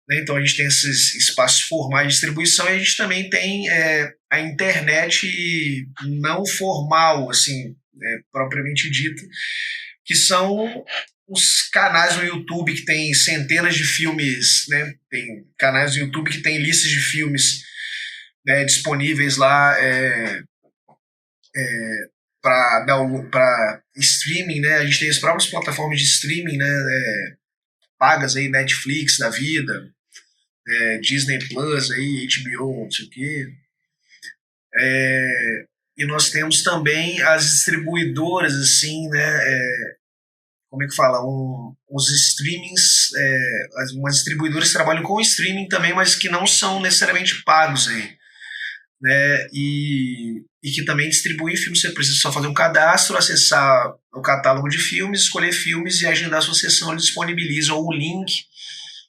Né? Então a gente tem esses espaços formais de distribuição e a gente também tem a internet não formal, assim, propriamente dita, que são os canais no YouTube que tem centenas de filmes, né? Tem canais no YouTube que tem listas de filmes, né, disponíveis lá para streaming, né? A gente tem as próprias plataformas de streaming, né? Pagas aí, Netflix da vida, Disney Plus aí, HBO, não sei o quê. E nós temos também as distribuidoras, assim, né? Como é que fala? Os streamings, umas distribuidoras que trabalham com streaming também, mas que não são necessariamente pagos aí, né? E que também distribuem filmes. Você precisa só fazer um cadastro, acessar o catálogo de filmes, escolher filmes e agendar a sua sessão. Eles disponibilizam o link,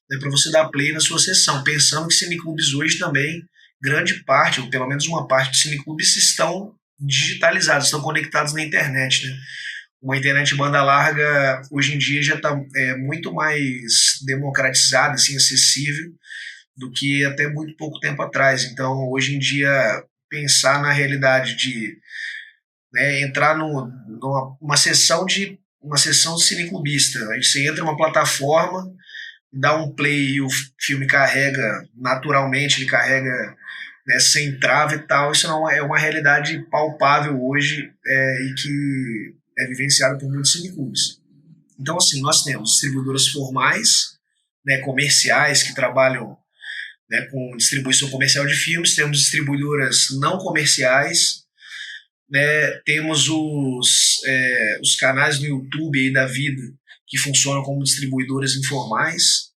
né, para você dar play na sua sessão, pensando que cineclubes hoje também, grande parte, ou pelo menos uma parte dos cineclubes estão digitalizados, estão conectados na internet, né? Uma internet banda larga hoje em dia já está muito mais democratizada, assim, acessível do que até muito pouco tempo atrás. Então, hoje em dia, pensar na realidade de, né, entrar numa sessão de cineclubista, aí você entra numa plataforma, dá um play e o filme carrega naturalmente, ele carrega, né, sem trava e tal. Isso não é uma realidade palpável hoje, e que é vivenciado por muitos cineclubes. Então, assim, nós temos distribuidoras formais, né, comerciais, que trabalham, né, com distribuição comercial de filmes, temos distribuidoras não comerciais, né, temos os canais no YouTube aí da vida que funcionam como distribuidoras informais,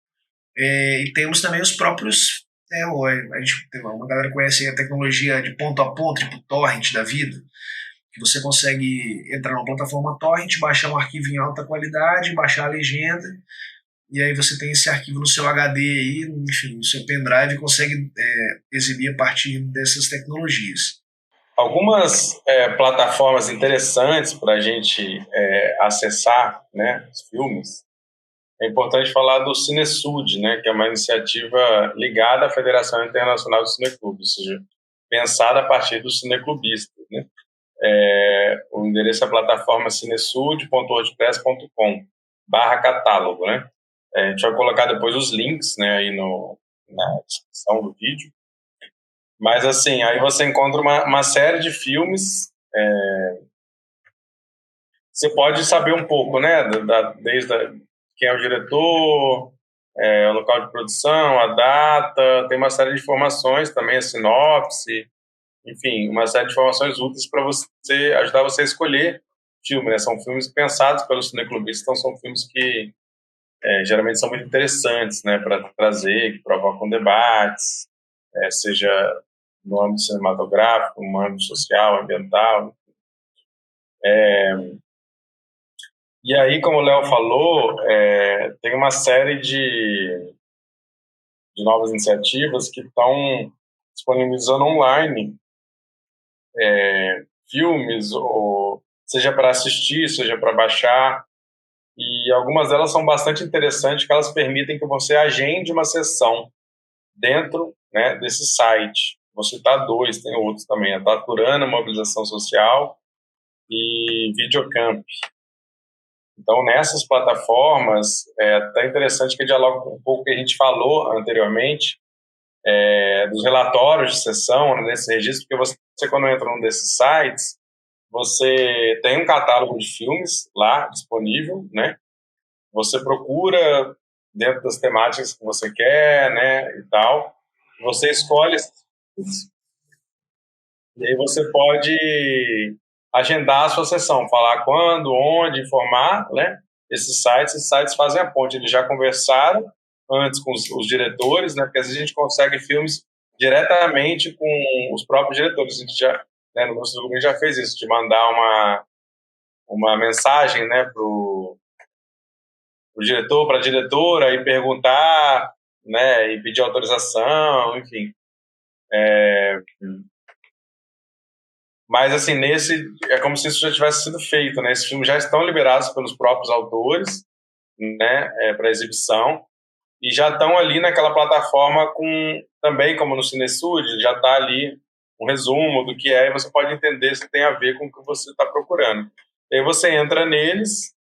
e temos também os próprios, a gente, uma galera conhece a tecnologia de ponto a ponto, tipo torrent da vida, que você consegue entrar numa plataforma torrent, baixar um arquivo em alta qualidade, baixar a legenda, e aí você tem esse arquivo no seu HD aí, enfim, no seu pendrive, e consegue exibir a partir dessas tecnologias. Algumas plataformas interessantes para a gente acessar, né, os filmes. É importante falar do Cinesud, né, que é uma iniciativa ligada à Federação Internacional de Cineclubes, ou seja, pensada a partir dos cineclubistas, né? O endereço da plataforma cinesud.wordpress.com/catálogo, né? A gente vai colocar depois os links, né, aí na descrição do vídeo. Mas, assim, aí você encontra uma série de filmes. Você pode saber um pouco, né, desde quem é o diretor, o local de produção, a data, tem uma série de informações também, a sinopse, enfim, uma série de informações úteis para você ajudar você a escolher filme, né? São filmes pensados pelos cineclubistas, então são filmes que geralmente são muito interessantes, né, para trazer, que provocam debates, seja no âmbito cinematográfico, no âmbito social, ambiental. E aí, como o Léo falou, tem uma série de novas iniciativas que estão disponibilizando online filmes, ou seja para assistir, seja para baixar, e algumas delas são bastante interessantes, que elas permitem que você agende uma sessão dentro, né, desse site. Vou citar dois, tem outros também, a Taturana Mobilização Social e Videocamp. Então, nessas plataformas, é até interessante que dialoga com um pouco o que a gente falou anteriormente, dos relatórios de sessão, né, desse registro, porque você, quando entra num desses sites, você tem um catálogo de filmes lá disponível, né? Você procura dentro das temáticas que você quer, né, e tal. Você escolhe esses filmes, e aí você pode agendar a sua sessão, falar quando, onde, informar, né? Esses sites fazem a ponte. Eles já conversaram antes com os diretores, né? Porque às vezes a gente consegue filmes diretamente com os próprios diretores. A gente já, né, no nosso grupo, já fez isso, de mandar uma mensagem, né, pro diretor, para a diretora, e perguntar, né, e pedir autorização, enfim. Mas, assim, é como se isso já tivesse sido feito, né? Esses filmes já estão liberados pelos próprios autores, né, para exibição, e já estão ali naquela plataforma também, como no Cinesud, já está ali um resumo do que é, e você pode entender se tem a ver com o que você está procurando. E aí você entra neles,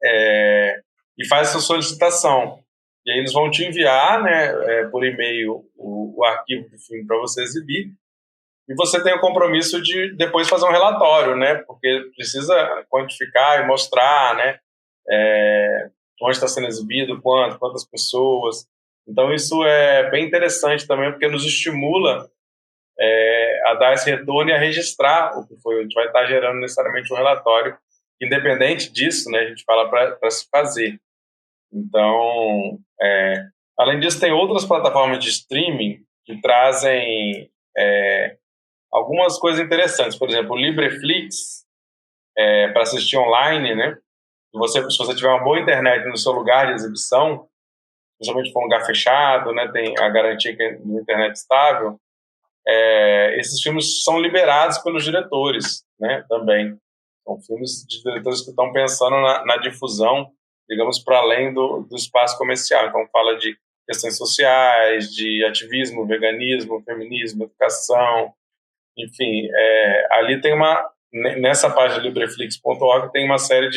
e faz essa solicitação. E aí eles vão te enviar, né, por e-mail o arquivo do filme para você exibir, e você tem o compromisso de depois fazer um relatório, né, porque precisa quantificar e mostrar, né, onde está sendo exibido, quantas pessoas. Então isso é bem interessante também, porque nos estimula a dar esse retorno e a registrar o que foi. A gente vai estar gerando necessariamente um relatório, independente disso, né, a gente fala para se fazer. Então, além disso, tem outras plataformas de streaming que trazem algumas coisas interessantes. Por exemplo, o Libreflix, para assistir online, né? Se você tiver uma boa internet no seu lugar de exibição, principalmente for um lugar fechado, né, tem a garantia que é uma internet estável, esses filmes são liberados pelos diretores, né, também. São filmes de diretores que estão pensando na difusão, digamos, para além do espaço comercial. Então, fala de questões sociais, de ativismo, veganismo, feminismo, educação, enfim. Ali tem nessa página libreflix.org tem uma série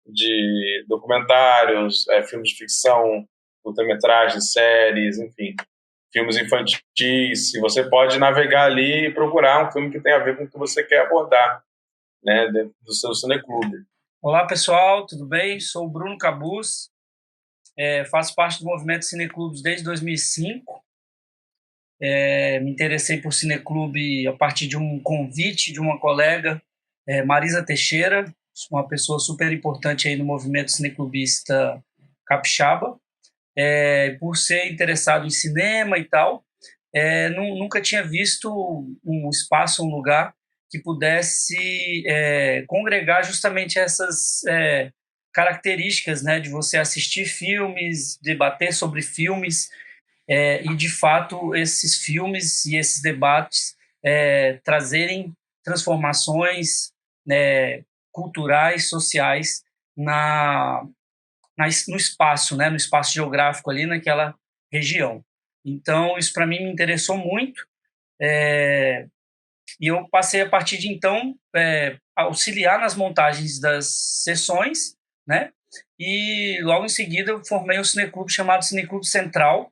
de documentários, filmes de ficção, curta-metragens, séries, enfim, filmes infantis. E você pode navegar ali e procurar um filme que tem a ver com o que você quer abordar, né, dentro do seu cineclube. Olá, pessoal, tudo bem? Sou o Bruno Cabuz, faço parte do movimento Cineclubes desde 2005. Me interessei por cineclube a partir de um convite de uma colega, Marisa Teixeira, uma pessoa super importante aí no movimento cineclubista capixaba. Por ser interessado em cinema e tal, nunca tinha visto um espaço, um lugar que pudesse congregar justamente essas características, né, de você assistir filmes, debater sobre filmes, e, de fato, esses filmes e esses debates trazerem transformações, né, culturais, sociais no espaço, né, no espaço geográfico ali naquela região. Então, isso para mim me interessou muito, e eu passei a partir de então auxiliar nas montagens das sessões, né, e logo em seguida eu formei um cineclube chamado Cineclube Central,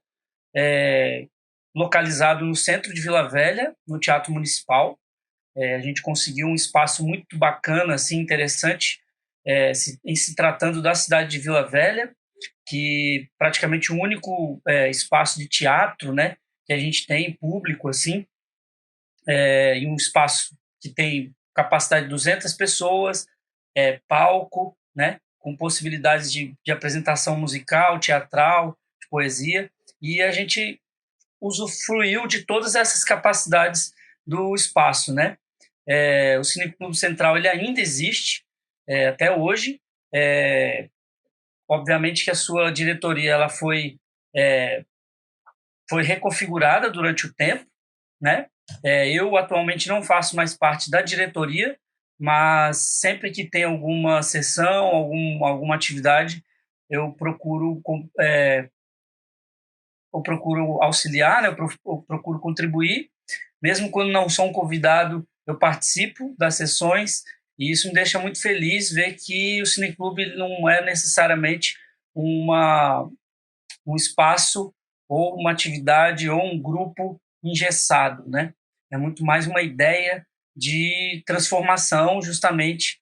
localizado no centro de Vila Velha, no Teatro Municipal. A gente conseguiu um espaço muito bacana, assim, interessante, em se tratando da cidade de Vila Velha, que praticamente o único espaço de teatro, né, que a gente tem público, assim, em um espaço que tem capacidade de 200 pessoas, palco, né, com possibilidades de apresentação musical, teatral, de poesia, e a gente usufruiu de todas essas capacidades do espaço, né? O Cineclube Central ele ainda existe até hoje. Obviamente que a sua diretoria ela foi reconfigurada durante o tempo, né? Eu atualmente não faço mais parte da diretoria, mas sempre que tem alguma sessão, alguma atividade, eu procuro auxiliar, né? Eu procuro contribuir, mesmo quando não sou um convidado, eu participo das sessões, e isso me deixa muito feliz ver que o Cineclube não é necessariamente um espaço ou uma atividade ou um grupo engessado, né? É muito mais uma ideia de transformação, justamente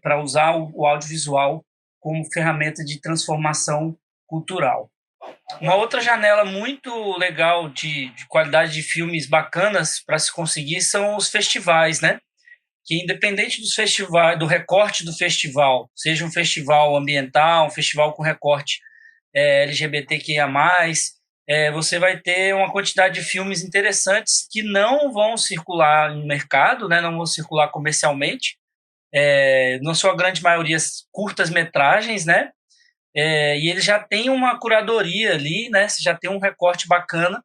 para usar o audiovisual como ferramenta de transformação cultural. Uma outra janela muito legal de qualidade de filmes bacanas para se conseguir são os festivais, né? Que independente dos festivais, do recorte do festival, seja um festival ambiental, um festival com recorte LGBTQIA+, você vai ter uma quantidade de filmes interessantes que não vão circular no mercado, né? Não vão circular comercialmente, na sua grande maioria curtas-metragens, né? E ele já tem uma curadoria ali, né? Você já tem um recorte bacana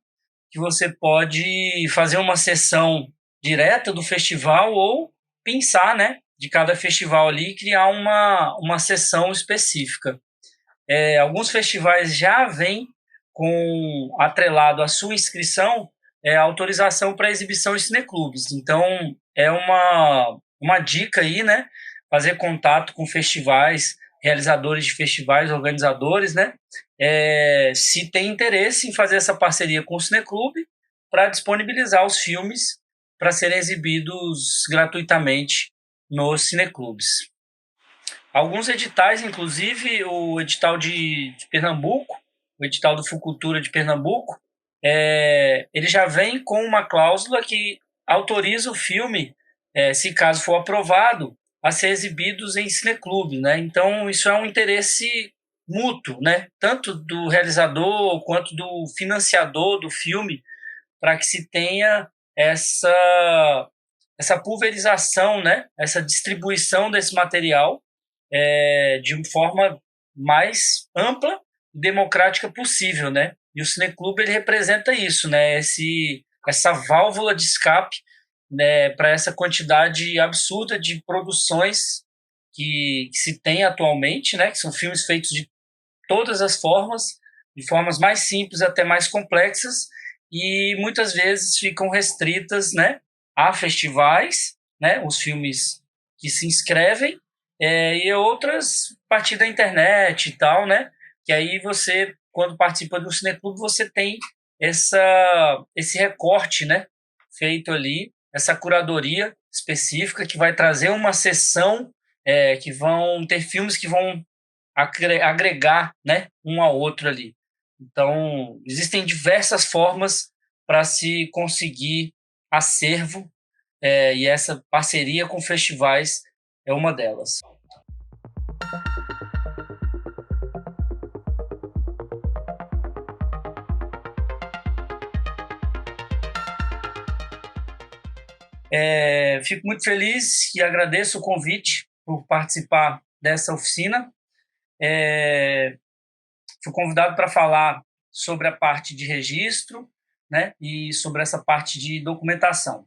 que você pode fazer uma sessão direta do festival ou pensar, né, de cada festival ali e criar uma sessão específica. Alguns festivais já vêm com atrelado à sua inscrição autorização para exibição em cineclubes. Então, é uma dica aí, né, fazer contato com festivais realizadores de festivais, organizadores, né, se tem interesse em fazer essa parceria com o Cineclube para disponibilizar os filmes para serem exibidos gratuitamente nos cineclubes. Alguns editais, inclusive o edital de Pernambuco, o edital do Fucultura de Pernambuco, ele já vem com uma cláusula que autoriza o filme, se caso for aprovado, a ser exibidos em cineclube, né? Então, isso é um interesse mútuo, né? Tanto do realizador quanto do financiador do filme, para que se tenha essa pulverização, né? Essa distribuição desse material de forma mais ampla e democrática possível, né? E o Cineclube ele representa isso, né? Essa válvula de escape, né, para essa quantidade absurda de produções que se tem atualmente, né? Que são filmes feitos de todas as formas, de formas mais simples até mais complexas, e muitas vezes ficam restritas, né, a festivais, né? Os filmes que se inscrevem e outras a partir da internet e tal, né? Que aí você, quando participa do Cineclube, você tem esse recorte, né? Feito ali, essa curadoria específica que vai trazer uma sessão que vão ter filmes que vão agregar, né? Um ao outro ali. Então, existem diversas formas para se conseguir acervo e essa parceria com festivais é uma delas. Fico muito feliz e agradeço o convite por participar dessa oficina. Fui convidado para falar sobre a parte de registro, né, e sobre essa parte de documentação.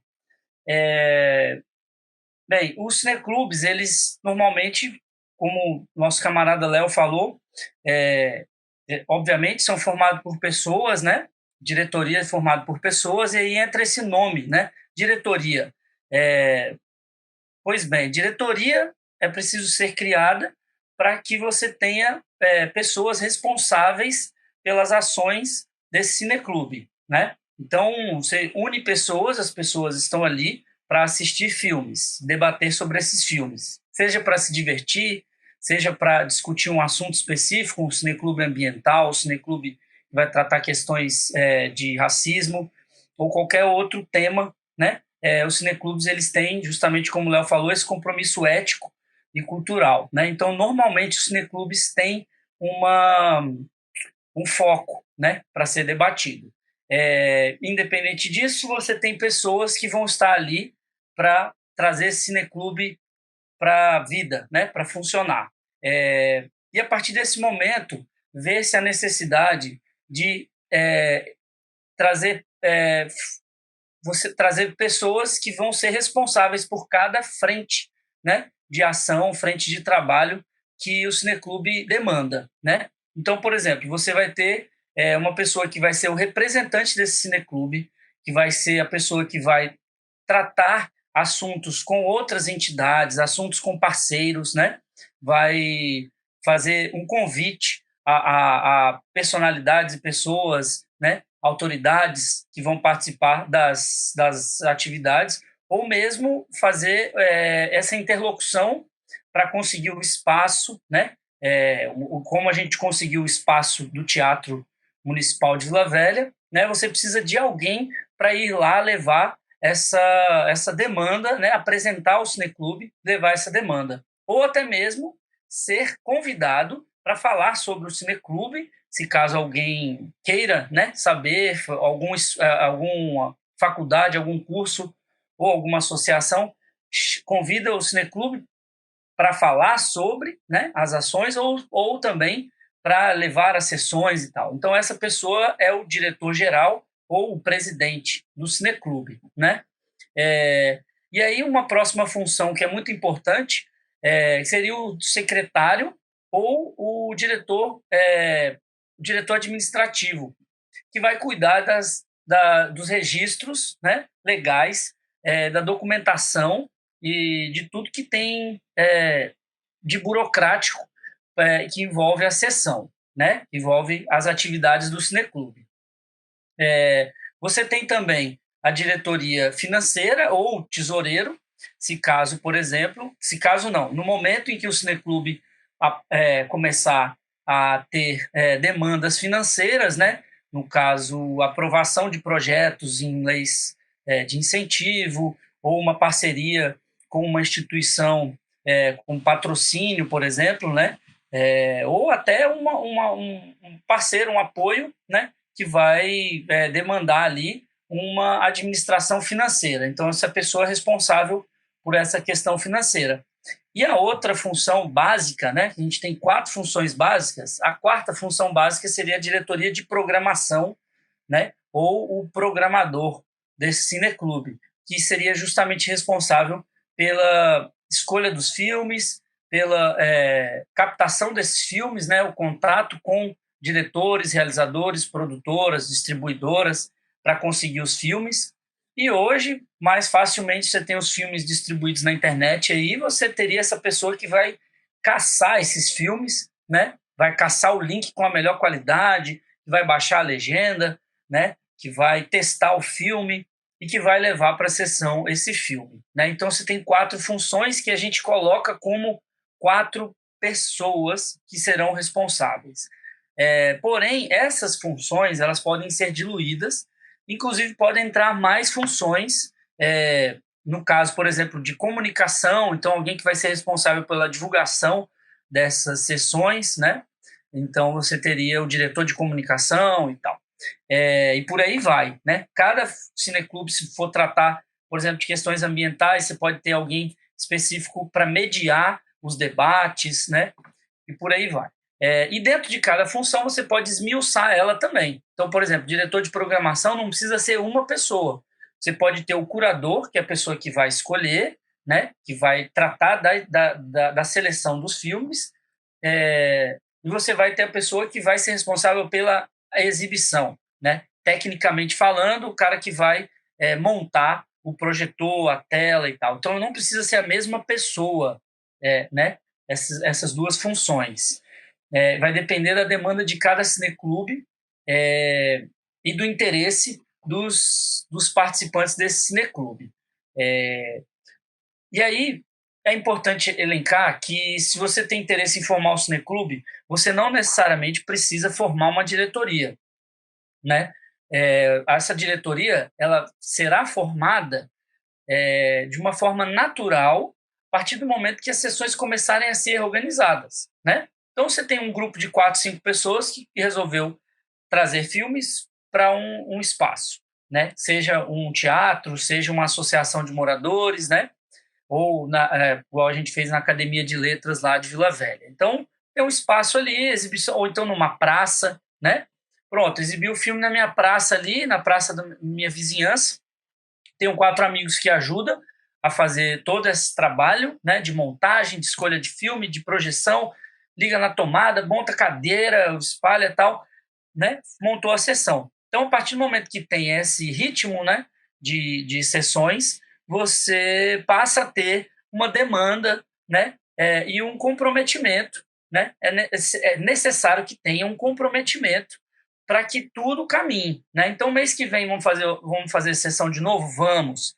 Bem, os cineclubes, eles normalmente, como nosso camarada Léo falou, obviamente são formados por pessoas, né? Diretoria é formada por pessoas, e aí entra esse nome, né? Diretoria. Pois bem, diretoria é preciso ser criada para que você tenha pessoas responsáveis pelas ações desse cineclube, né? Então, você une pessoas, as pessoas estão ali para assistir filmes, debater sobre esses filmes, seja para se divertir, seja para discutir um assunto específico, um cineclube ambiental, um cineclube que vai tratar questões de racismo ou qualquer outro tema, né? Os cineclubes eles têm, justamente como o Léo falou, esse compromisso ético e cultural, né? Então, normalmente, os cineclubes têm um foco, né, para ser debatido. Independente disso, você tem pessoas que vão estar ali para trazer esse cineclube para a vida, né, para funcionar. E a partir desse momento, vê-se a necessidade de trazer pessoas que vão ser responsáveis por cada frente, né, de ação, frente de trabalho que o cineclube demanda, né? Então, por exemplo, você vai ter uma pessoa que vai ser o representante desse cineclube, que vai ser a pessoa que vai tratar assuntos com outras entidades, assuntos com parceiros, né? Vai fazer um convite a personalidades e pessoas, né? Autoridades que vão participar das atividades, ou mesmo fazer essa interlocução para conseguir o espaço, né? Como a gente conseguiu o espaço do Teatro Municipal de Vila Velha, né? Você precisa de alguém para ir lá levar essa demanda, né? Apresentar o cineclube, levar essa demanda. Ou até mesmo ser convidado para falar sobre o cineclube, se caso alguém queira, né, saber, alguma faculdade, algum curso ou alguma associação convida o cineclube para falar sobre, né, as ações ou também para levar as sessões e tal. Então, essa pessoa é o diretor-geral ou o presidente do cineclube, né? E aí, uma próxima função que é muito importante seria o secretário ou o diretor administrativo, que vai cuidar dos registros, né, legais, da documentação e de tudo que tem de burocrático que envolve a sessão, né? Envolve as atividades do cineclube. Você tem também a diretoria financeira ou tesoureiro, se caso, por exemplo, se caso não, no momento em que o cineclube começar a ter demandas financeiras, né? No caso, aprovação de projetos em leis de incentivo ou uma parceria com uma instituição com patrocínio, por exemplo, né? Ou até um parceiro, um apoio, né? Que vai demandar ali uma administração financeira. Então, essa pessoa é responsável por essa questão financeira. E a outra função básica, né? A gente tem 4 funções básicas. A quarta função básica seria a diretoria de programação, né? Ou o programador desse cineclube, que seria justamente responsável pela escolha dos filmes, pela captação desses filmes, né? O contato com diretores, realizadores, produtoras, distribuidoras, para conseguir os filmes. E hoje, mais facilmente, você tem os filmes distribuídos na internet, aí você teria essa pessoa que vai caçar esses filmes, né? Vai caçar o link com a melhor qualidade, vai baixar a legenda, né? Que vai testar o filme e que vai levar para a sessão esse filme, né? Então, você tem 4 funções que a gente coloca como 4 pessoas que serão responsáveis. Porém, essas funções elas podem ser diluídas. Inclusive, podem entrar mais funções, no caso, por exemplo, de comunicação, então alguém que vai ser responsável pela divulgação dessas sessões, né? Então, você teria o diretor de comunicação e tal. E por aí vai, né? Cada cineclube, se for tratar, por exemplo, de questões ambientais, você pode ter alguém específico para mediar os debates, né? E por aí vai. E dentro de cada função você pode esmiuçar ela também. Então, por exemplo, diretor de programação não precisa ser uma pessoa. Você pode ter o curador, que é a pessoa que vai escolher, né, que vai tratar da seleção dos filmes, e você vai ter a pessoa que vai ser responsável pela exibição, né? Tecnicamente falando, o cara que vai montar o projetor, a tela e tal. Então, não precisa ser a mesma pessoa, né? Essas 2 funções. Vai depender da demanda de cada cineclube e do interesse dos participantes desse cineclube. E aí é importante elencar que, se você tem interesse em formar o cineclube, você não necessariamente precisa formar uma diretoria, né? Essa diretoria ela será formada de uma forma natural a partir do momento que as sessões começarem a ser organizadas, né? Então, você tem um grupo de 4, 5 pessoas que resolveu trazer filmes para um espaço, né? Seja um teatro, seja uma associação de moradores, né? Ou igual a gente fez na Academia de Letras lá de Vila Velha. Então, tem um espaço ali, exibição, ou então numa praça, né? Pronto, exibi o filme na minha praça ali, na praça da minha vizinhança. Tenho 4 amigos que ajudam a fazer todo esse trabalho, né, de montagem, de escolha de filme, de projeção, liga na tomada, monta cadeira, espalha e tal, né, montou a sessão. Então, a partir do momento que tem esse ritmo, né, de sessões, você passa a ter uma demanda, né, e um comprometimento, né, é necessário que tenha um comprometimento para que tudo caminhe, né? Então, mês que vem vamos fazer sessão de novo? Vamos.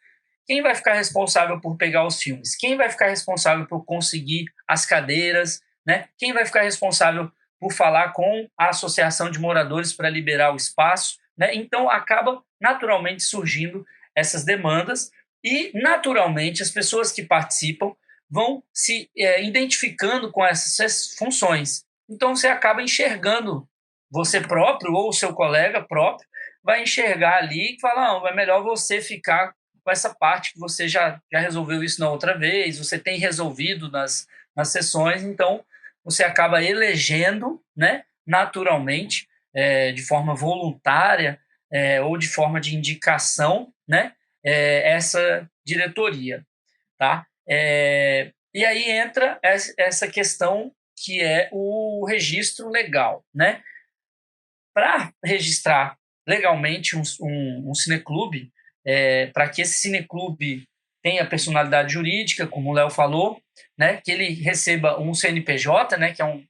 Quem vai ficar responsável por pegar os filmes? Quem vai ficar responsável por conseguir as cadeiras, né? Quem vai ficar responsável por falar com a associação de moradores para liberar o espaço, né? Então, acaba naturalmente surgindo essas demandas e, naturalmente, as pessoas que participam vão se identificando com essas funções. Então, você acaba enxergando você próprio ou o seu colega próprio vai enxergar ali e falar, não, é melhor você ficar com essa parte que você já resolveu isso na outra vez, você tem resolvido nas sessões, então você acaba elegendo, né, naturalmente, de forma voluntária ou de forma de indicação, né, essa diretoria, tá? E aí entra essa questão que é o registro legal, né? Para registrar legalmente um cineclube, para que esse cineclube tem a personalidade jurídica, como o Léo falou, né, que ele receba um CNPJ, né, que é um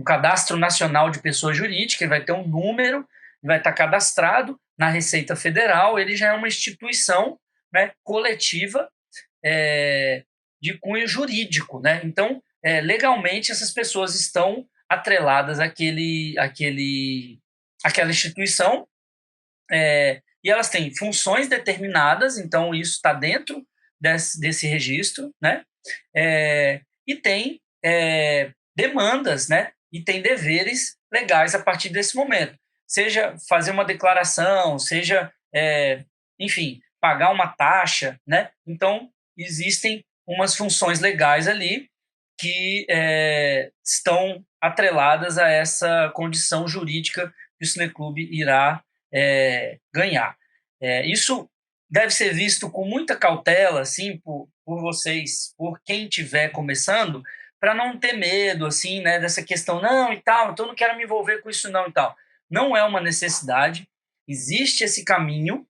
cadastro nacional de pessoa jurídica, ele vai ter um número, vai estar cadastrado na Receita Federal, ele já é uma instituição, né, coletiva, de cunho jurídico, né? Então, legalmente, essas pessoas estão atreladas àquela instituição, e elas têm funções determinadas, então isso está dentro desse registro, né? E tem demandas, né? E tem deveres legais a partir desse momento. Seja fazer uma declaração, seja, enfim, pagar uma taxa, né? Então, existem umas funções legais ali que estão atreladas a essa condição jurídica que o cineclube irá ganhar. Isso deve ser visto com muita cautela, assim, por vocês, por quem estiver começando, para não ter medo, assim, né, dessa questão, não, e tal, então eu não quero me envolver com isso não, e tal. Não é uma necessidade, existe esse caminho,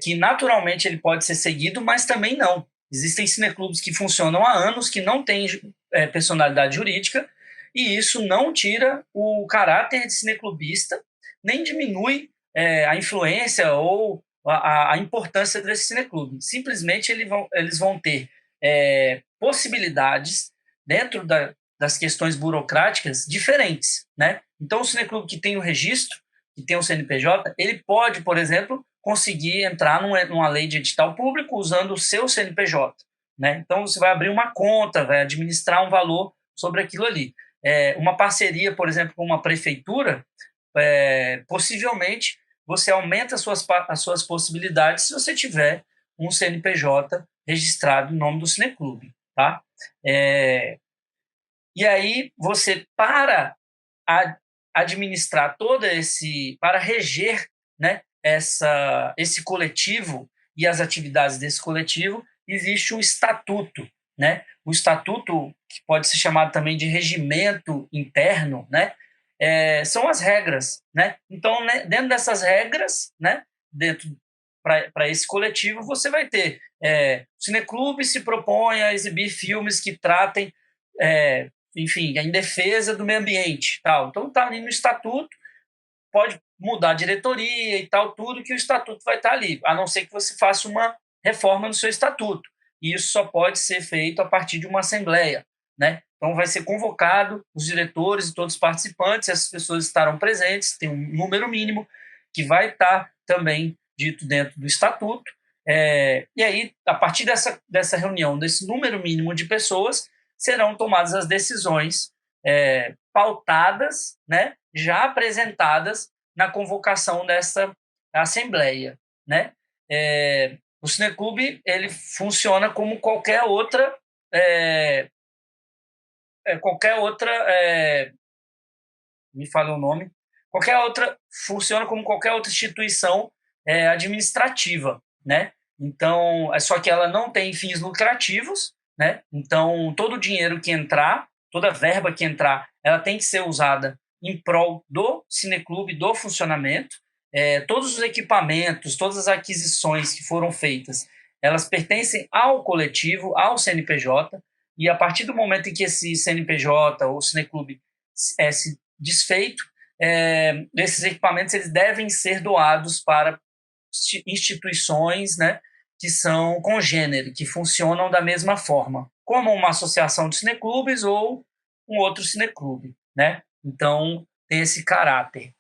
que naturalmente ele pode ser seguido, mas também não. Existem cineclubes que funcionam há anos, que não têm personalidade jurídica, e isso não tira o caráter de cineclubista, nem diminui a influência ou a importância desse cineclube. Simplesmente eles vão ter possibilidades dentro das questões burocráticas diferentes, né? Então, o cineclube que tem o registro, que tem o CNPJ, ele pode, por exemplo, conseguir entrar numa lei de edital público usando o seu CNPJ, né? Então, você vai abrir uma conta, vai administrar um valor sobre aquilo ali. Uma parceria, por exemplo, com uma prefeitura, possivelmente você aumenta as suas possibilidades se você tiver um CNPJ registrado em nome do cineclube, tá? E aí você, para administrar para reger, né, esse coletivo e as atividades desse coletivo, existe um estatuto, né? O estatuto, que pode ser chamado também de regimento interno, né? São as regras, né? Então, né, dentro dessas regras, né, para esse coletivo, você vai ter o cineclube se propõe a exibir filmes que tratem, enfim, em defesa do meio ambiente, tal. Então, está ali no estatuto, pode mudar a diretoria e tal, tudo que o estatuto vai estar ali, a não ser que você faça uma reforma no seu estatuto. E isso só pode ser feito a partir de uma assembleia, né? Então, vai ser convocado os diretores e todos os participantes, essas pessoas estarão presentes, tem um número mínimo que vai estar também dito dentro do estatuto. E aí, a partir dessa reunião, desse número mínimo de pessoas, serão tomadas as decisões pautadas, né, já apresentadas na convocação dessa assembleia, né? O cineclube, ele funciona como qualquer outra me fala o nome, funciona como qualquer outra instituição administrativa, né? Então, só que ela não tem fins lucrativos, né? Então, todo o dinheiro que entrar, toda a verba que entrar, ela tem que ser usada em prol do cineclube, do funcionamento. Todos os equipamentos, todas as aquisições que foram feitas, elas pertencem ao coletivo, ao CNPJ, e a partir do momento em que esse CNPJ ou cineclube se desfeito, esses equipamentos eles devem ser doados para instituições, né, que são congênere, que funcionam da mesma forma, como uma associação de cineclubes ou um outro cineclube, né? Então, tem esse caráter.